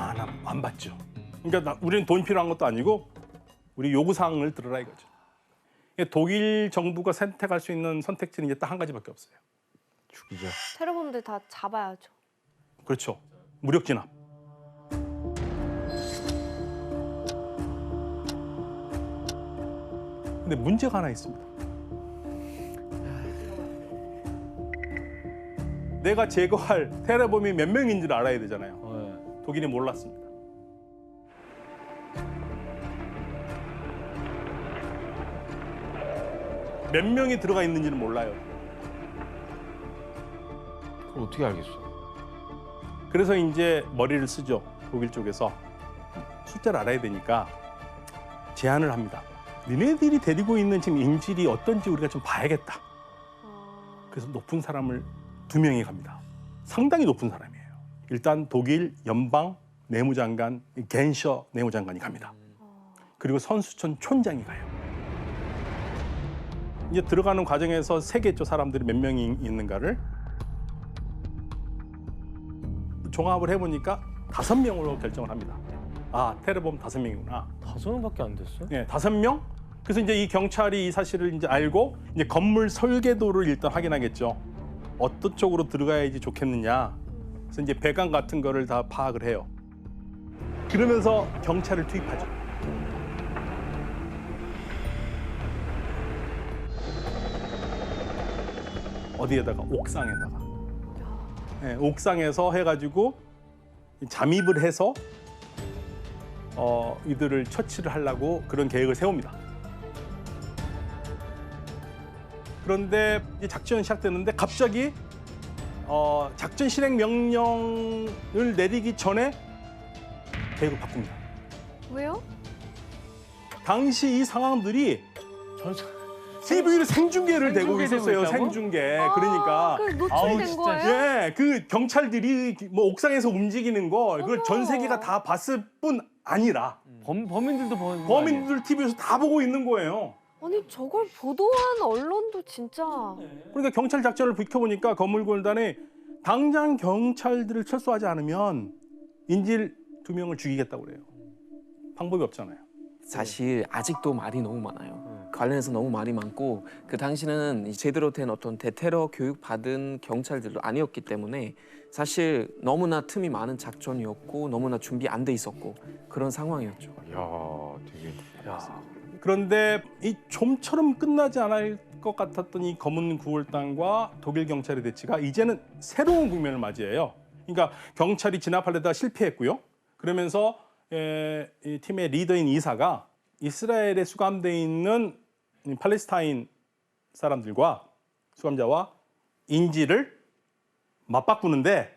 안 받죠. 그러니까 우리는 돈이 필요한 것도 아니고 우리 요구사항을 들어라 이거죠. 독일 정부가 선택할 수 있는 선택지는 이제 딱 한 가지밖에 없어요. 죽이자. 테러범들 다 잡아야죠. 그렇죠. 무력 진압. 근데 문제가 하나 있습니다. 내가 제거할 테러범이 몇 명인지를 알아야 되잖아요. 독일이 몰랐습니다. 몇 명이 들어가 있는지는 몰라요. 그럼 어떻게 알겠어? 그래서 이제 머리를 쓰죠. 독일 쪽에서. 숫자를 알아야 되니까 제안을 합니다. 니네들이 데리고 있는 지금 인질이 어떤지 우리가 좀 봐야겠다. 그래서 높은 사람을 2명이 갑니다. 상당히 높은 사람이에요. 일단 독일 연방 내무장관 겐셔 내무장관이 갑니다. 그리고 선수촌 촌장이 가요. 이제 들어가는 과정에서 세겠죠. 사람들이 몇 명이 있는가를. 종합을 해보니까 5명으로 결정을 합니다. 아, 테러범 5명이구나. 5명밖에 안 됐어요? 네, 5명. 그래서 이제 이 경찰이 이 사실을 이제 알고 이제 건물 설계도를 일단 확인하겠죠. 어떤 쪽으로 들어가야지 좋겠느냐. 그래서 이제 배관 같은 거를 다 파악을 해요. 그러면서 경찰을 투입하죠. 어디에다가? 옥상에다가. 네, 옥상에서 해가지고 잠입을 해서 이들을 처치를 하려고 그런 계획을 세웁니다. 그런데 이 작전이 시작되는데 갑자기 작전 실행 명령을 내리기 전에 계획을 바꿉니다. 왜요? 당시 이 상황들이 TV로 생중계를 되고 있었어요. 생중계. 그러니까 노출된 거예요? 예, 그 경찰들이 뭐 옥상에서 움직이는 거 그걸 전 세계가 다 봤을 뿐 아니라 범인들도 범인들 TV에서 다 보고 있는 거예요. 아니 저걸 보도한 언론도 진짜. 그러니까 경찰 작전을 비켜보니까 건물골단이 당장 경찰들을 철수하지 않으면 인질 2명을 죽이겠다고 그래요. 방법이 없잖아요. 사실 아직도 말이 너무 많아요. 관련해서 너무 말이 많고 그 당시는 제대로 된 어떤 대테러 교육 받은 경찰들도 아니었기 때문에 사실 너무나 틈이 많은 작전이었고 너무나 준비 안 돼 있었고 그런 상황이었죠. 야, 되게. 그런데 이 좀처럼 끝나지 않을 것 같았던 이 검은 9월단과 독일 경찰의 대치가 이제는 새로운 국면을 맞이해요. 그러니까 경찰이 진압하려다 실패했고요. 그러면서 이 팀의 리더인 이사가 이스라엘에 수감돼 있는 팔레스타인 사람들과 수감자와 인질을 맞바꾸는데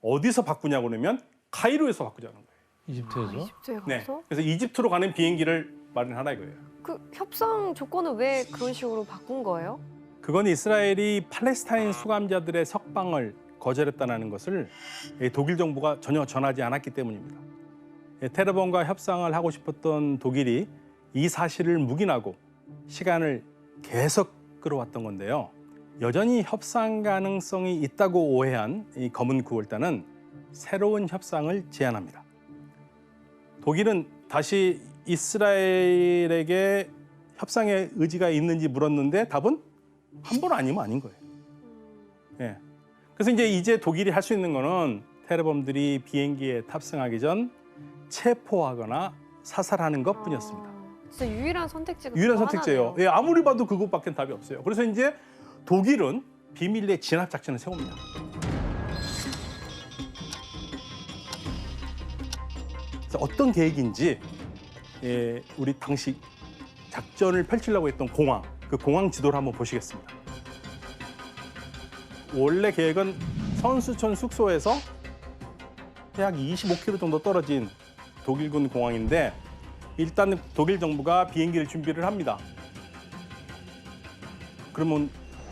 어디서 바꾸냐고 그러면 카이로에서 바꾸자는 거예요. 이집트에서? 이집트에 가서? 네. 그래서 이집트로 가는 비행기를 마련하라 이거예요. 그 협상 조건을 왜 그런 식으로 바꾼 거예요? 그건 이스라엘이 팔레스타인 수감자들의 석방을 거절했다는 것을 독일 정부가 전혀 전하지 않았기 때문입니다. 테러범과 협상을 하고 싶었던 독일이 이 사실을 묵인하고 시간을 계속 끌어왔던 건데요. 여전히 협상 가능성이 있다고 오해한 이 검은 9월단은 새로운 협상을 제안합니다. 독일은 다시 이스라엘에게 협상의 의지가 있는지 물었는데 답은 한 번 아니면 아닌 거예요. 예. 그래서 이제 독일이 할 수 있는 거는 테러범들이 비행기에 탑승하기 전 체포하거나 사살하는 것뿐이었습니다. 진짜 유일한 선택지가 유일한 그거 선택지예요. 하나네요. 예, 아무리 봐도 그것밖에 답이 없어요. 그래서 이제 독일은 비밀리에 진압 작전을 세웁니다. 그래서 어떤 계획인지 우리 당시 작전을 펼치려고 했던 공항, 그 공항 지도를 한번 보시겠습니다. 원래 계획은 선수촌 숙소에서 약 25km 정도 떨어진 독일군 공항인데 일단 독일 정부가 비행기를 준비를 합니다. 그러면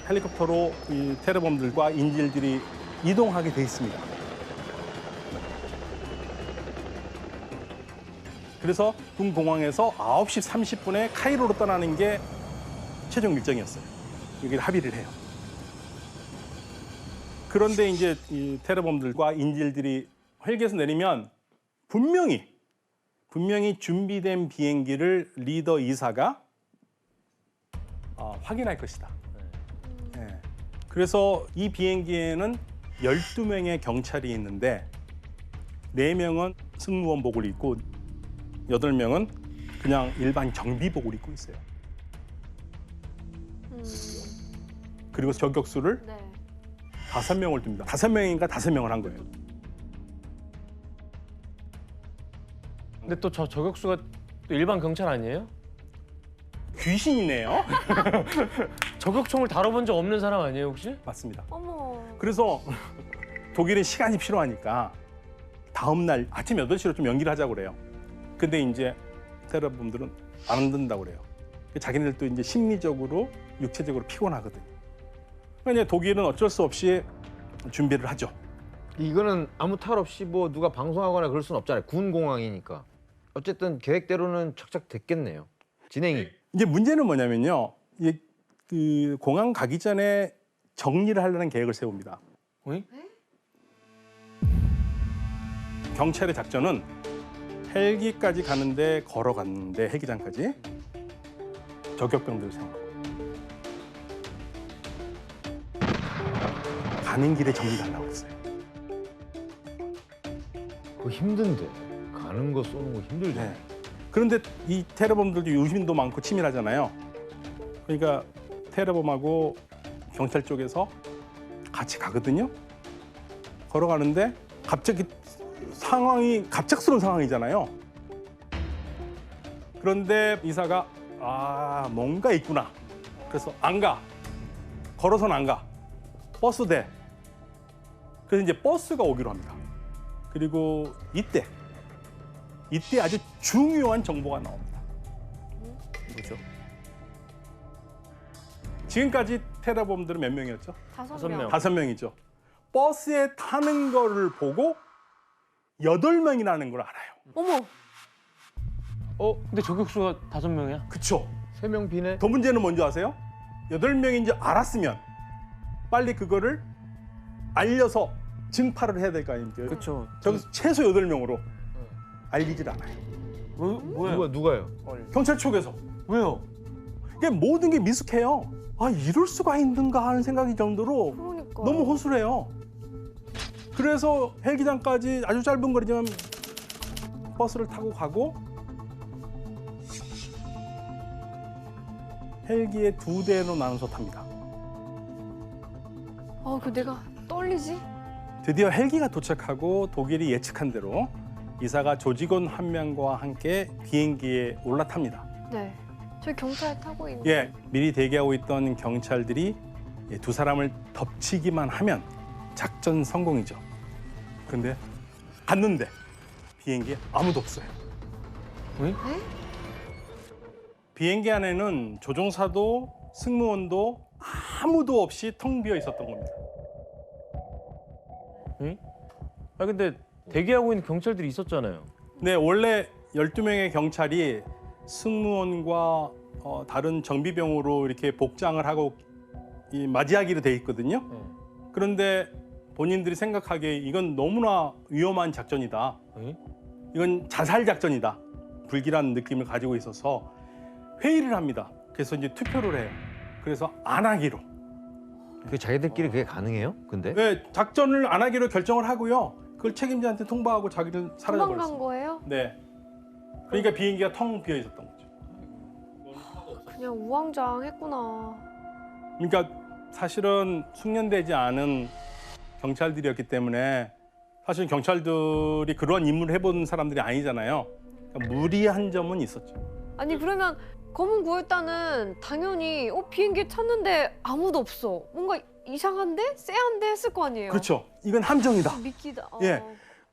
헬리콥터로 이 테러범들과 인질들이 이동하게 돼 있습니다. 그래서 군 공항에서 9시 30분에 카이로로 떠나는 게 최종 일정이었어요. 여기를 합의를 해요. 그런데 이제 이 테러범들과 인질들이 헬기에서 내리면 분명히 준비된 비행기를 리더 이사가 확인할 것이다. 네. 그래서 이 비행기에는 12명의 경찰이 있는데 4명은 승무원복을 입고 8명은 그냥 일반 정비복을 입고 있어요. 그리고 저격수를 5명을 둡니다. 5명인가 5명을 한 거예요. 근데 또 저 저격수가 또 일반 경찰 아니에요? 귀신이네요. 저격총을 다뤄본 적 없는 사람 아니에요 혹시? 맞습니다. 어머. 그래서 독일은 시간이 필요하니까 다음 날 아침 8시로 좀 연기를 하자고 그래요. 근데 이제 테러범들은 안 된다고 그래요. 자기네들도 이제 심리적으로 육체적으로 피곤하거든요. 그러니까 독일은 어쩔 수 없이 준비를 하죠. 이거는 아무 탈 없이 뭐 누가 방송하거나 그럴 수는 없잖아요. 군 공항이니까. 어쨌든 계획대로는 착착 됐겠네요. 진행이. 이제 문제는 뭐냐면요. 그 공항 가기 전에 정리를 하려는 계획을 세웁니다. 경찰의 작전은 헬기까지 가는데 걸어갔는데 헬기장까지 저격병들을 세워놓고 가는 길에 정리가 하려고 했어요. 그거 힘든데. 가는 거 쏘는 거 힘들죠. 네. 그런데 이 테러범들도 유심도 많고 치밀하잖아요. 그러니까 테러범하고 경찰 쪽에서 같이 가거든요. 걸어가는데 갑자기 상황이 갑작스러운 상황이잖아요. 그런데 이사가 뭔가 있구나. 그래서 안 가. 걸어서는 안 가. 버스 대. 그래서 이제 버스가 오기로 합니다. 그리고 이때 아주 중요한 정보가 나옵니다. 뭐죠? 지금까지 테러범들은 몇 명이었죠? 5명. 5명이죠. 버스에 타는 거를 보고 8명이라는 걸 알아요. 어머. 근데 저격수가 5명이야? 그쵸. 3명 비네. 더 문제는 뭔지 아세요? 8명인지 알았으면 빨리 그거를 알려서 증파를 해야 될 거 아닙니까? 그렇죠. 저기서 최소 8명으로 알리질 않아요. 뭐예요? 누가요? 경찰 쪽에서. 왜요? 이게 모든 게 미숙해요. 이럴 수가 있는가 하는 생각이 정도로 그러니까. 너무 허술해요. 그래서 헬기장까지 아주 짧은 거리지만 버스를 타고 가고 헬기에 2대로 나눠서 탑니다. 그 내가 떨리지? 드디어 헬기가 도착하고 독일이 예측한 대로 이사가 조직원 1명과 함께 비행기에 올라탑니다. 네. 저희 경찰 타고 있는. 미리 대기하고 있던 경찰들이 2 사람을 덮치기만 하면 작전 성공이죠. 근데 갔는데 비행기에 아무도 없어요. 왜? 비행기 안에는 조종사도 승무원도 아무도 없이 텅 비어 있었던 겁니다. 응? 근데 대기하고 있는 경찰들이 있었잖아요. 네, 원래 12명의 경찰이 승무원과 다른 정비병으로 이렇게 복장을 하고 맞이하기로 돼 있거든요. 그런데 본인들이 생각하기에 이건 너무나 위험한 작전이다. 이건 자살 작전이다. 불길한 느낌을 가지고 있어서 회의를 합니다. 그래서 이제 투표를 해요. 그래서 안 하기로. 그 자기들끼리 그게 가능해요? 근데? 네, 작전을 안 하기로 결정을 하고요. 그걸 책임자한테 통보하고 자기들 사라져 도망간 버렸어요. 거예요? 네. 그러니까 비행기가 텅 비어 있었던 거죠. 그냥 우왕좌왕했구나. 그러니까 사실은 숙련되지 않은 경찰들이었기 때문에 사실 경찰들이 그런 임무를 해본 사람들이 아니잖아요. 그러니까 무리한 점은 있었죠. 아니 그러면 검은 구월단은 당연히 비행기 탔는데 아무도 없어. 뭔가 이상한데? 쎄한데? 했을 거 아니에요? 그렇죠. 이건 함정이다. 믿기다. 예.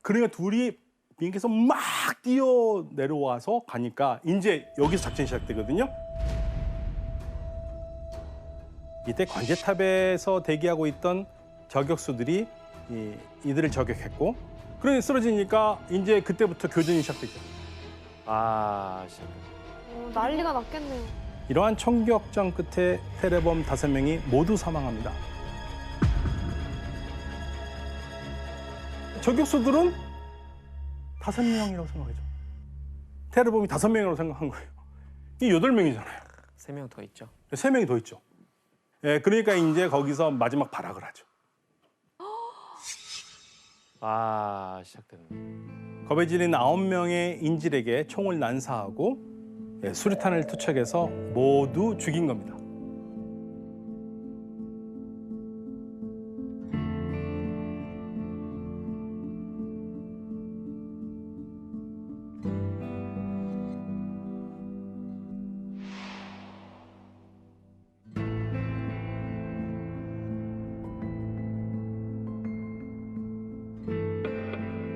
그러니까 둘이 비행기에서 막 뛰어 내려와서 가니까 이제 여기서 작전이 시작되거든요. 이때 관제탑에서 대기하고 있던 저격수들이 이들을 저격했고, 그러니 쓰러지니까 이제 그때부터 교전이 시작되죠. 난리가 났겠네요. 이러한 총격전 끝에 테러범 5명이 모두 사망합니다. 저격수들은 5명이라고 생각하죠. 테러범이 5명이라고 생각한 거예요. 이 8명이잖아요. 3명 더 있죠. 3명이 더 있죠. 예, 그러니까 이제 거기서 마지막 발악을 하죠. 시작됐네. 겁에 질린 9명의 인질에게 총을 난사하고 수류탄을 투척해서 모두 죽인 겁니다.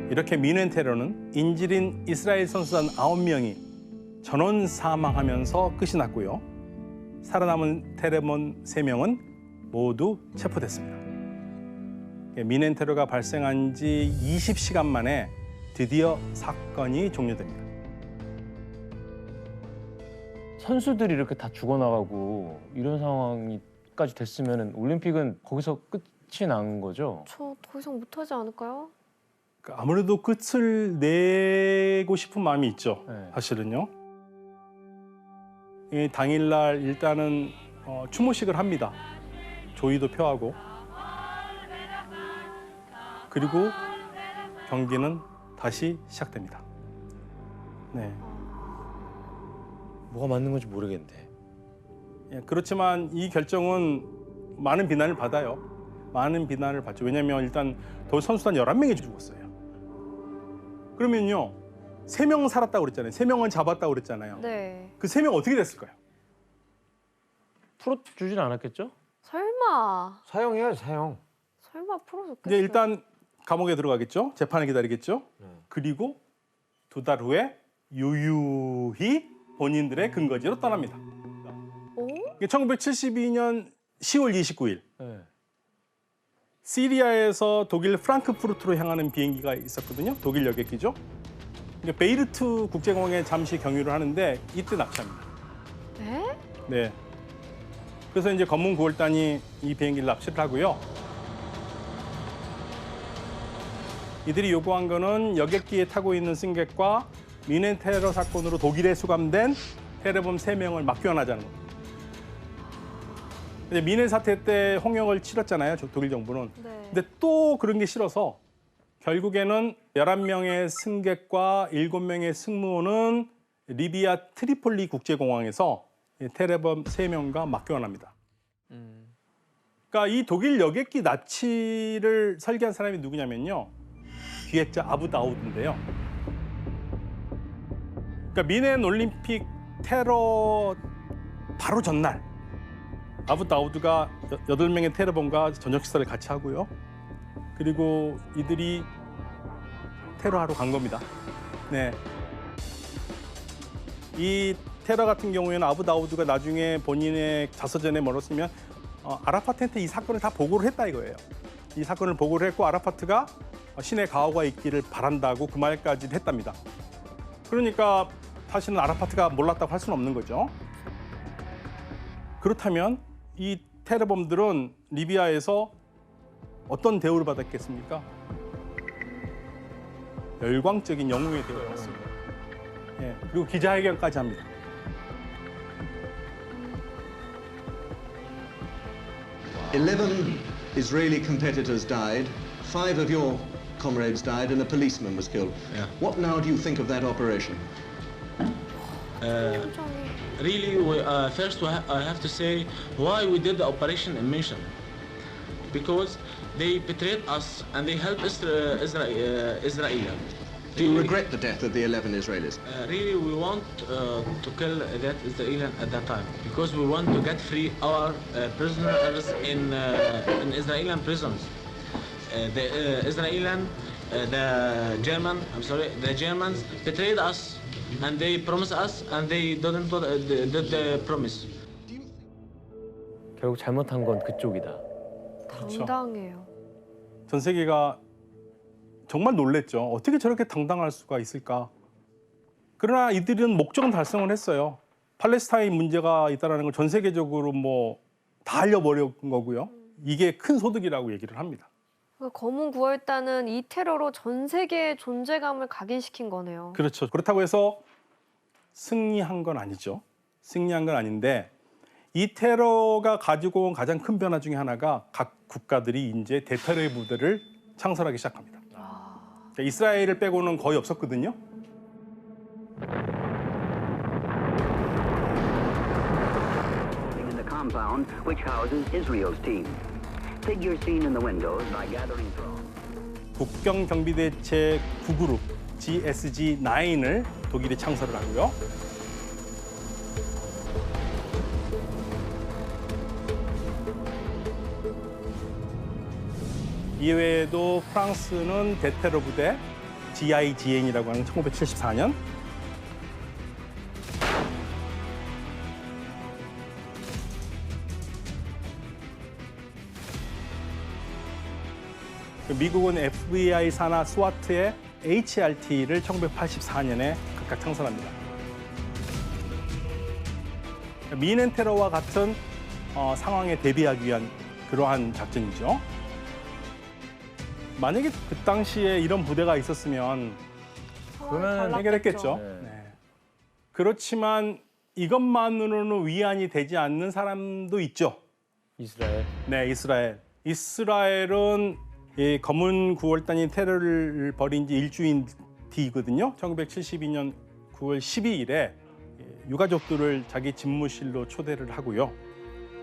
이렇게 민행 테러는 인질인 이스라엘 선수단 9명이 전원 사망하면서 끝이 났고요. 살아남은 테러범 3명은 모두 체포됐습니다. 민행 테러가 발생한 지 20시간 만에 드디어 사건이 종료됩니다. 선수들이 이렇게 다 죽어나가고 이런 상황이까지 됐으면 올림픽은 거기서 끝이 난 거죠? 저 더 이상 못하지 않을까요? 아무래도 끝을 내고 싶은 마음이 있죠. 사실은요. 당일날 일단은 추모식을 합니다. 조의도 표하고. 그리고 경기는 다시 시작됩니다. 네. 뭐가 맞는 건지 모르겠는데. 예, 그렇지만 이 결정은 많은 비난을 받아요. 많은 비난을 받죠. 왜냐하면 일단 선수단 11명이 죽었어요. 그러면요, 3명 살았다고 그랬잖아요. 3명은 잡았다고 그랬잖아요. 네. 그 3명 어떻게 됐을까요? 풀어주진 않았겠죠? 설마. 사형해야지, 사형. 설마 풀어줬겠어요? 이제 일단 감옥에 들어가겠죠. 재판을 기다리겠죠. 그리고 2달 후에 유유히 본인들의 근거지로 떠납니다. 오? 1972년 10월 29일. 시리아에서 독일 프랑크푸르트로 향하는 비행기가 있었거든요. 독일 여객기죠. 베이루트 국제공항에 잠시 경유를 하는데 이때 납치합니다. 네? 네. 그래서 이제 검문 구월단이 이 비행기를 납치를 하고요. 이들이 요구한 거는 여객기에 타고 있는 승객과 민행 테러 사건으로 독일에 수감된 테러범 3명을 막교환하자는 겁니다. 민해 사태 때 홍역을 치렀잖아요, 독일 정부는. 네. 근데 또 그런 게 싫어서 결국에는 11명의 승객과 7명의 승무원은 리비아 트리폴리 국제공항에서 테러범 3명과 맞교환합니다. 그러니까 이 독일 여객기 납치를 설계한 사람이 누구냐면요, 기획자 아부 다우드인데요. 그러니까 미넨 올림픽 테러 바로 전날 아부 다우드가 8명의 테러범과 저녁 식사를 같이 하고요. 그리고 이들이 테러하러 간 겁니다. 네. 이 테러 같은 경우에는 아부 다우드가 나중에 본인의 자서전에 뭐라고 쓰면 아라파트한테 이 사건을 다 보고를 했다 이거예요. 이 사건을 보고를 했고 아라파트가 신의 가호가 있기를 바란다고 그 말까지 했답니다. 그러니까 사실은 아라파트가 몰랐다고 할 수는 없는 거죠. 그렇다면 이 테러범들은 리비아에서 어떤 대우를 받았겠습니까? 열광적인 영웅의 대우를 받습니다. 예, 그리고 기자회견까지 합니다. "11 Israeli competitors died. 5 of your comrades died, and a policeman was killed. What now do you think of that operation?" Really, first I have to say why we did the operation in Mission. Because they betrayed us and they helped Israel. Do you regret the death of the 11 Israelis? Really, we want to kill that Israeli at that time because we want to get free our prisoners in Israeli prisons. The Israeli the Germans betrayed us, and they promised us, and they did the promise. 결국 잘못한 건 그쪽이다. 당당해요. 전 세계가 정말 놀랬죠. 어떻게 저렇게 당당할 수가 있을까? 그러나 이들은 목적은 달성을 했어요. 팔레스타인 문제가 있다는 걸 전 세계적으로 뭐 다 알려버린 거고요. 이게 큰 소득이라고 얘기를 합니다. 검은 9월단은 이 테러로 전 세계의 존재감을 각인시킨 거네요. 그렇죠. 그렇다고 해서 승리한 건 아니죠. 승리한 건 아닌데 이 테러가 가지고 온 가장 큰 변화 중에 하나가 각 국가들이 이제 대테러의 부대를 창설하기 시작합니다. 그러니까 이스라엘을 빼고는 거의 없었거든요. In the compound which houses Israel's team. Figures seen in the windows by gathering throng. 국경 경비대체 9그룹 GSG-9을 독일이 창설을 하고요. 이외에도 프랑스는 대테러 부대 GIGN이라고 하는 1974년, 미국은 FBI 산하 스와트의 HRT를 1984년에 각각 창설합니다. 미넨 테러와 같은 상황에 대비하기 위한 그러한 작전이죠. 만약에 그 당시에 이런 부대가 있었으면 그러면 해결했겠죠. 네. 그렇지만 이것만으로는 위안이 되지 않는 사람도 있죠. 이스라엘? 네, 이스라엘. 이스라엘은 이 검은 9월단이 테러를 벌인 지 일주일 뒤거든요. 1972년 9월 12일에 유가족들을 자기 집무실로 초대를 하고요.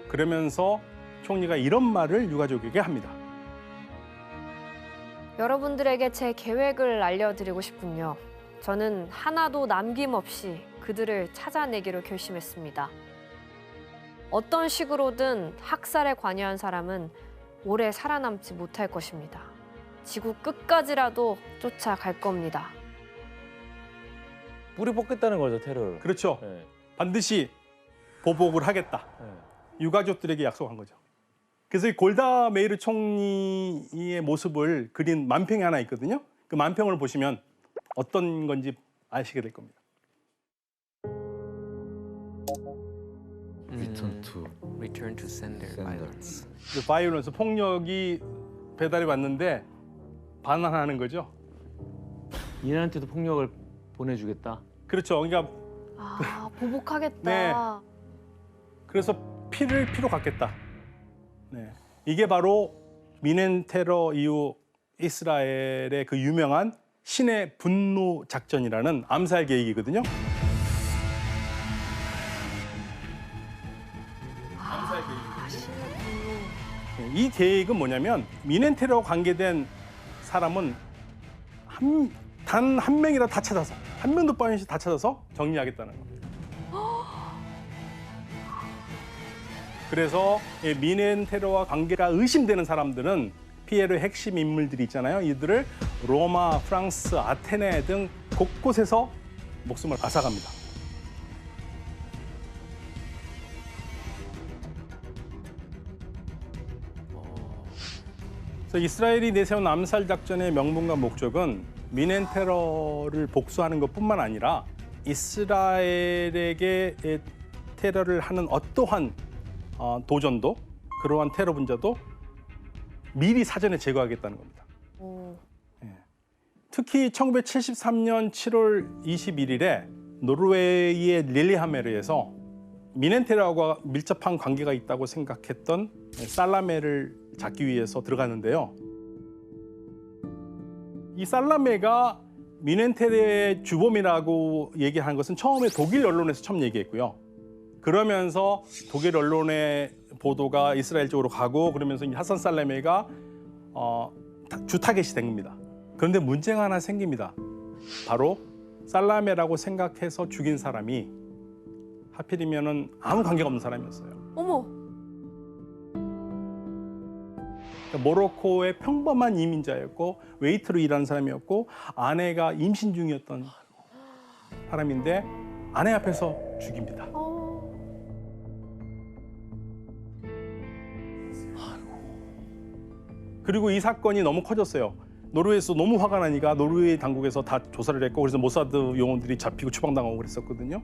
그러면서 총리가 이런 말을 유가족에게 합니다. 여러분들에게 제 계획을 알려드리고 싶군요. 저는 하나도 남김없이 그들을 찾아내기로 결심했습니다. 어떤 식으로든 학살에 관여한 사람은 오래 살아남지 못할 것입니다. 지구 끝까지라도 쫓아갈 겁니다. 뿌리 뽑겠다는 거죠, 테러를. 그렇죠. 네. 반드시 보복을 하겠다. 유가족들에게 약속한 거죠. 그래서 이 골다 메이르 총리의 모습을 그린 만평이 하나 있거든요. 그 만평을 보시면 어떤 건지 아시게 될 겁니다. Return to sender violence. 바이올런스, 폭력이 배달이 왔는데 반환하는 거죠. 이란한테도 폭력을 보내주겠다. 그렇죠. 그러니까 보복하겠다. 네. 그래서 피를 피로 갚겠다. 네. 이게 바로 미넨 테러 이후 이스라엘의 그 유명한 신의 분노 작전이라는 암살 계획이거든요. 암살 계획. 이 계획은 뭐냐면 미넨 테러 관계된 사람은 단 한 명이라도 다 찾아서, 한 명도 빠짐없이 다 찾아서 정리하겠다는 겁니다. 그래서 미넨 테러와 관계가 의심되는 사람들은 피에르의 핵심 인물들이 있잖아요. 이들을 로마, 프랑스, 아테네 등 곳곳에서 목숨을 앗아갑니다. 그래서 이스라엘이 내세운 암살 작전의 명분과 목적은 미넨 테러를 복수하는 것뿐만 아니라 이스라엘에게 테러를 하는 어떠한 도전도, 그러한 테러 분자도 미리 사전에 제거하겠다는 겁니다. 예. 특히 1973년 7월 21일에 노르웨이의 릴리하메르에서 미넨 테러와 밀접한 관계가 있다고 생각했던 살라메를 잡기 위해서 들어갔는데요. 이 살라메가 미넨 테러의 주범이라고 얘기한 것은 처음에 독일 언론에서 처음 얘기했고요. 그러면서 독일 언론의 보도가 이스라엘 쪽으로 가고, 그러면서 이 하산 살라메가 주타겟이 된 겁니다. 그런데 문제가 하나 생깁니다. 바로 살라메라고 생각해서 죽인 사람이 하필이면은 아무 관계가 없는 사람이었어요. 어머. 모로코의 평범한 이민자였고 웨이트로 일하는 사람이었고 아내가 임신 중이었던 사람인데 아내 앞에서 죽입니다. 그리고 이 사건이 너무 커졌어요. 노르웨이에서 너무 화가 나니까 노르웨이 당국에서 다 조사를 했고 그래서 모사드 요원들이 잡히고 추방당하고 그랬었거든요.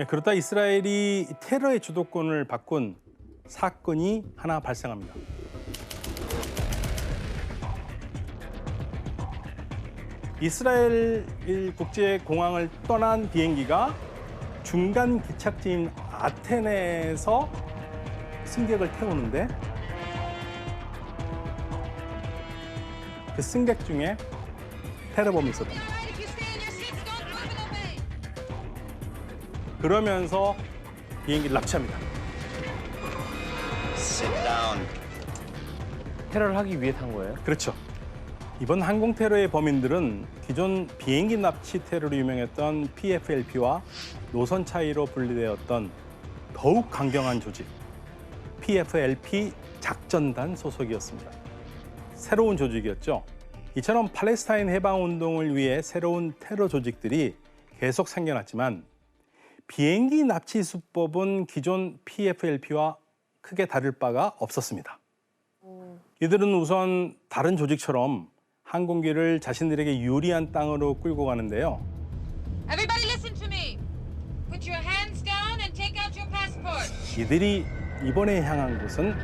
그러다 이스라엘이 테러의 주도권을 바꾼 사건이 하나 발생합니다. 이스라엘 국제공항을 떠난 비행기가 중간 기착지인 아테네에서 승객을 태우는데 그 승객 중에 테러범이 있었답니다. 그러면서 비행기를 납치합니다. 테러를 하기 위해 탄 거예요? 그렇죠. 이번 항공 테러의 범인들은 기존 비행기 납치 테러로 유명했던 PFLP와 노선 차이로 분리되었던 더욱 강경한 조직 PFLP 작전단 소속이었습니다. 새로운 조직이었죠. 이처럼 팔레스타인 해방 운동을 위해 새로운 테러 조직들이 계속 생겨났지만 비행기 납치 수법은 기존 PFLP와 크게 다를 바가 없었습니다. 이들은 우선 다른 조직처럼 항공기를 자신들에게 유리한 땅으로 끌고 가는데요. Everybody listen to me. Put your hands down and take out your passport. 이들이 이번에 향한 곳은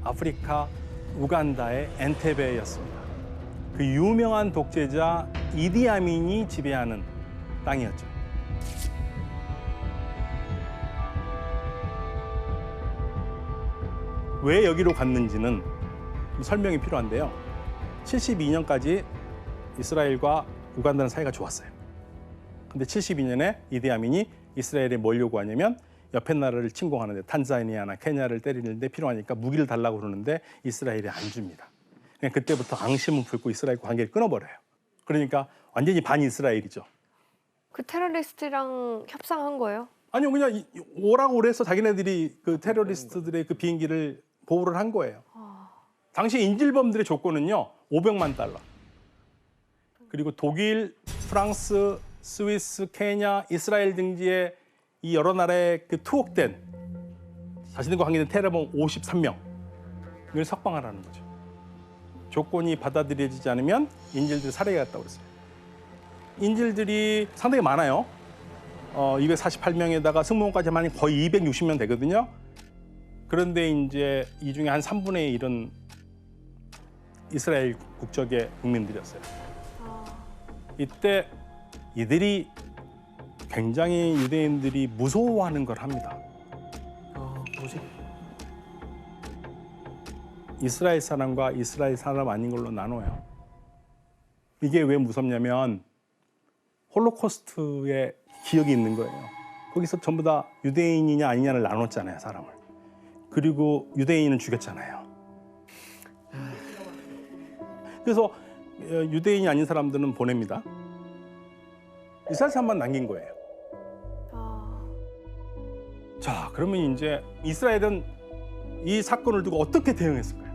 아프리카 우간다의 엔테베였습니다. 그 유명한 독재자 이디 아민이 지배하는 땅이었죠. 왜 여기로 갔는지는 설명이 필요한데요. 72년까지 이스라엘과 우간다는 사이가 좋았어요. 근데 72년에 이디 아민이 이스라엘에 뭘 요구하냐면 옆에 나라를 침공하는데 탄자니아나 케냐를 때리는데 필요하니까 무기를 달라고 그러는데 이스라엘이 안 줍니다. 그냥 그때부터 앙심을 품고 이스라엘과 관계를 끊어버려요. 그러니까 완전히 반이스라엘이죠. 그 테러리스트랑 협상한 거예요? 아니요, 그냥 오라고 그래서 자기네들이 그 테러리스트들의 그 비행기를 보호를 한 거예요. 당시 인질범들의 조건은요, 500만 달러. 그리고 독일, 프랑스, 스위스, 케냐, 이스라엘 등지의 이 여러 나라의 그 투옥된 자신들과 관계된 테러범 53명을 석방하라는 거죠. 조건이 받아들여지지 않으면 인질들 살해하겠다고 그랬어요. 인질들이 상당히 많아요. 248명에다가 승무원까지 하면 거의 260명 되거든요. 그런데 이제 이 중에 한 3분의 1은 이스라엘 국적의 국민들이었어요. 이때 이들이 굉장히 유대인들이 무서워하는 걸 합니다. 뭐지? 이스라엘 사람과 이스라엘 사람 아닌 걸로 나눠요. 이게 왜 무섭냐면 홀로코스트의 기억이 있는 거예요. 거기서 전부 다 유대인이냐 아니냐를 나눴잖아요, 사람을. 그리고 유대인은 죽였잖아요. 그래서 유대인이 아닌 사람들은 보냅니다. 이스라엘 사람만 남긴 거예요. 자, 그러면 이제 이스라엘은 이 사건을 두고 어떻게 대응했을까요?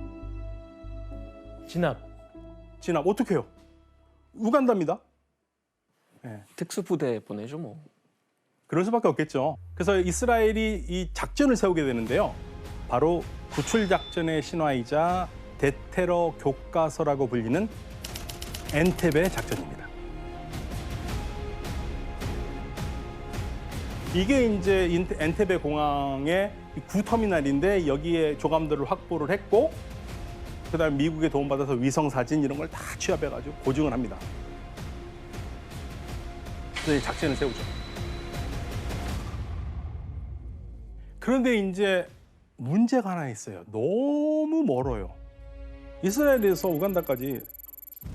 진압 어떻게 해요? 우간다입니다. 네. 특수부대 보내죠 뭐. 그럴 수밖에 없겠죠. 그래서 이스라엘이 이 작전을 세우게 되는데요. 바로 구출작전의 신화이자 대테러 교과서라고 불리는 엔테베 작전입니다. 이게 이제 엔테베 공항의 구터미널인데 여기에 조감들을 확보를 했고 그다음에 미국의 도움받아서 위성사진 이런 걸 다 취합해가지고 고증을 합니다. 그래서 작전을 세우죠. 그런데 이제 문제가 하나 있어요. 너무 멀어요. 이스라엘에서 우간다까지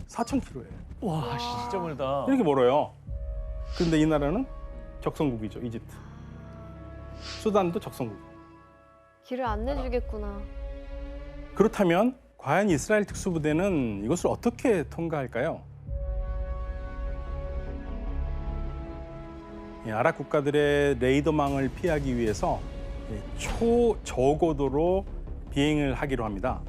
4,000km예요. 와, 진짜 멀다. 이렇게 멀어요. 그런데 이 나라는 적성국이죠, 이집트. 수단도 적성국. 길을 안 내주겠구나. 그렇다면 과연 이스라엘 특수부대는 이것을 어떻게 통과할까요? 아랍 국가들의 레이더망을 피하기 위해서 초저고도로 비행을 하기로 합니다.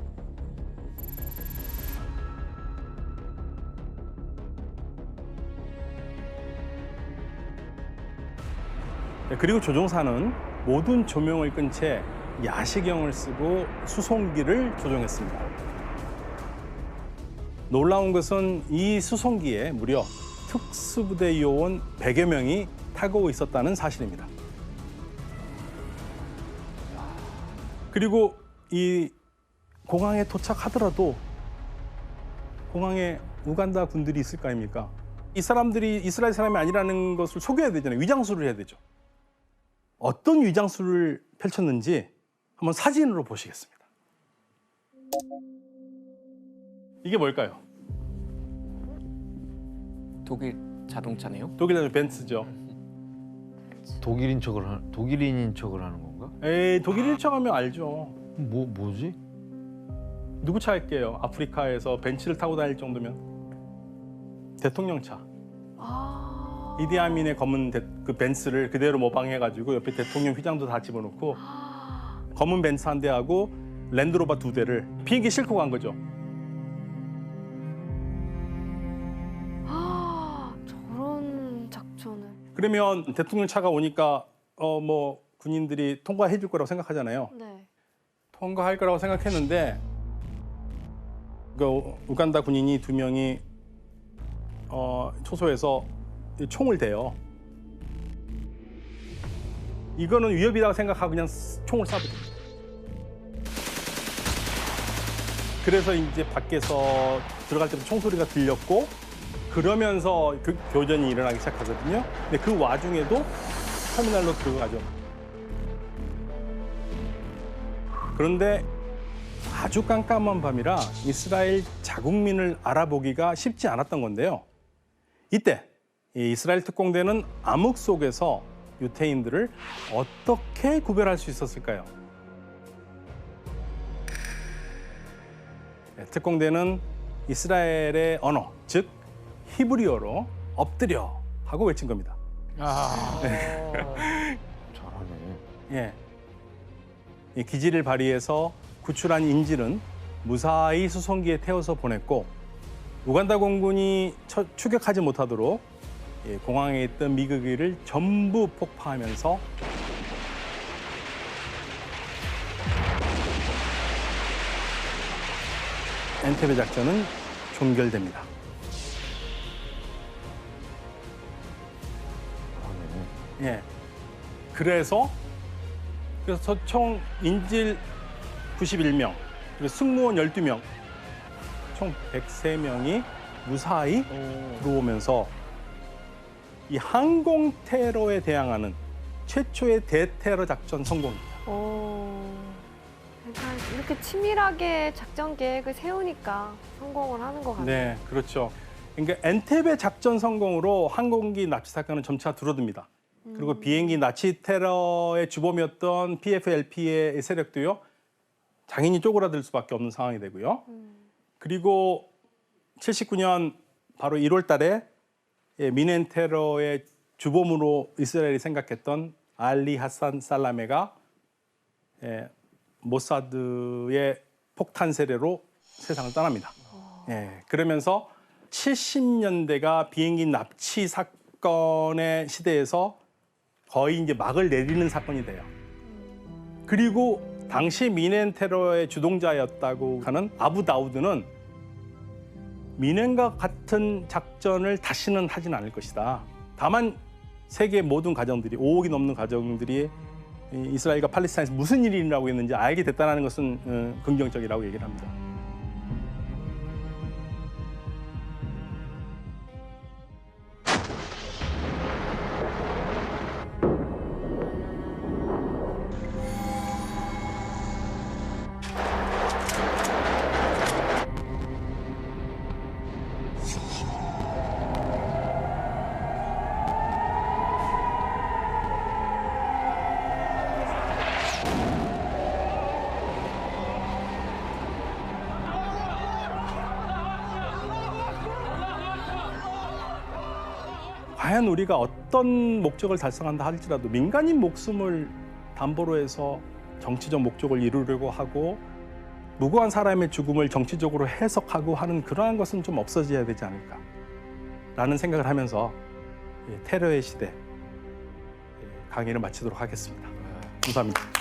그리고 조종사는 모든 조명을 끈 채 야시경을 쓰고 수송기를 조종했습니다. 놀라운 것은 이 수송기에 무려 특수부대 요원 100여 명이 타고 있었다는 사실입니다. 그리고 이 공항에 도착하더라도 공항에 우간다 군들이 있을 거 아닙니까? 이 사람들이 이스라엘 사람이 아니라는 것을 속여야 되잖아요. 위장술을 해야 되죠. 어떤 위장술을 펼쳤는지 한번 사진으로 보시겠습니다. 이게 뭘까요? 독일 자동차네요. 독일 자동차 벤츠죠. 독일인인 척을 하는 건가? 에이, 독일인 척하면 알죠. 뭐지? 누구 차 할게요? 아프리카에서 벤츠를 타고 다닐 정도면 대통령 차. 이디아민의 검은 그 벤츠를 그대로 모방해가지고 옆에 대통령 휘장도 다 집어넣고 검은 벤츠 한 대하고 랜드로버 2대를 비행기 싣고 간 거죠. 저런 작전을. 그러면 대통령 차가 오니까 뭐 군인들이 통과해 줄 거라고 생각하잖아요. 네. 통과할 거라고 생각했는데 그 우간다 군인이 2명이 초소에서 총을 대요. 이거는 위협이라고 생각하고 그냥 총을 쏴버립니다. 그래서 이제 밖에서 들어갈 때부터 총소리가 들렸고 그러면서 교전이 일어나기 시작하거든요. 근데 그 와중에도 터미널로 들어가죠. 그런데 아주 깜깜한 밤이라 이스라엘 자국민을 알아보기가 쉽지 않았던 건데요. 이때 이 이스라엘 특공대는 암흑 속에서 유태인들을 어떻게 구별할 수 있었을까요? 특공대는 이스라엘의 언어, 즉 히브리어로 엎드려 하고 외친 겁니다. 잘하네. 예. 이 기지를 발휘해서 구출한 인질은 무사히 수송기에 태워서 보냈고 우간다 공군이 추격하지 못하도록 공항에 있던 미국기를 전부 폭파하면서 엔테베 작전은 종결됩니다. 예. 그래서 총 인질 91명, 그리고 승무원 12명, 총 103명이 무사히 들어오면서 이 항공 테러에 대항하는 최초의 대테러 작전 성공입니다. 그러니까 이렇게 치밀하게 작전 계획을 세우니까 성공을 하는 것 같아요. 네, 그렇죠. 그러니까 엔테베 작전 성공으로 항공기 납치 사건은 점차 줄어듭니다. 그리고 비행기 납치 테러의 주범이었던 PFLP의 세력도요, 당연히 쪼그라들 수밖에 없는 상황이 되고요. 그리고 79년 바로 1월 달에 미넨 테러의 주범으로 이스라엘이 생각했던 알리 하산 살라메가 모사드의 폭탄 세례로 세상을 떠납니다. 그러면서 70년대가 비행기 납치 사건의 시대에서 거의 이제 막을 내리는 사건이 돼요. 그리고 당시 미넨 테러의 주동자였다고 하는 아부 다우드는 미넨과 같은 작전을 다시는 하진 않을 것이다. 다만 세계 모든 가정들이 5억이 넘는 가정들이 이스라엘과 팔레스타인에서 무슨 일이 일어나고 있는지 알게 됐다는 것은 긍정적이라고 얘기를 합니다. 과연 우리가 어떤 목적을 달성한다 할지라도 민간인 목숨을 담보로 해서 정치적 목적을 이루려고 하고 무고한 사람의 죽음을 정치적으로 해석하고 하는 그러한 것은 좀 없어져야 되지 않을까라는 생각을 하면서 테러의 시대 강의를 마치도록 하겠습니다. 감사합니다.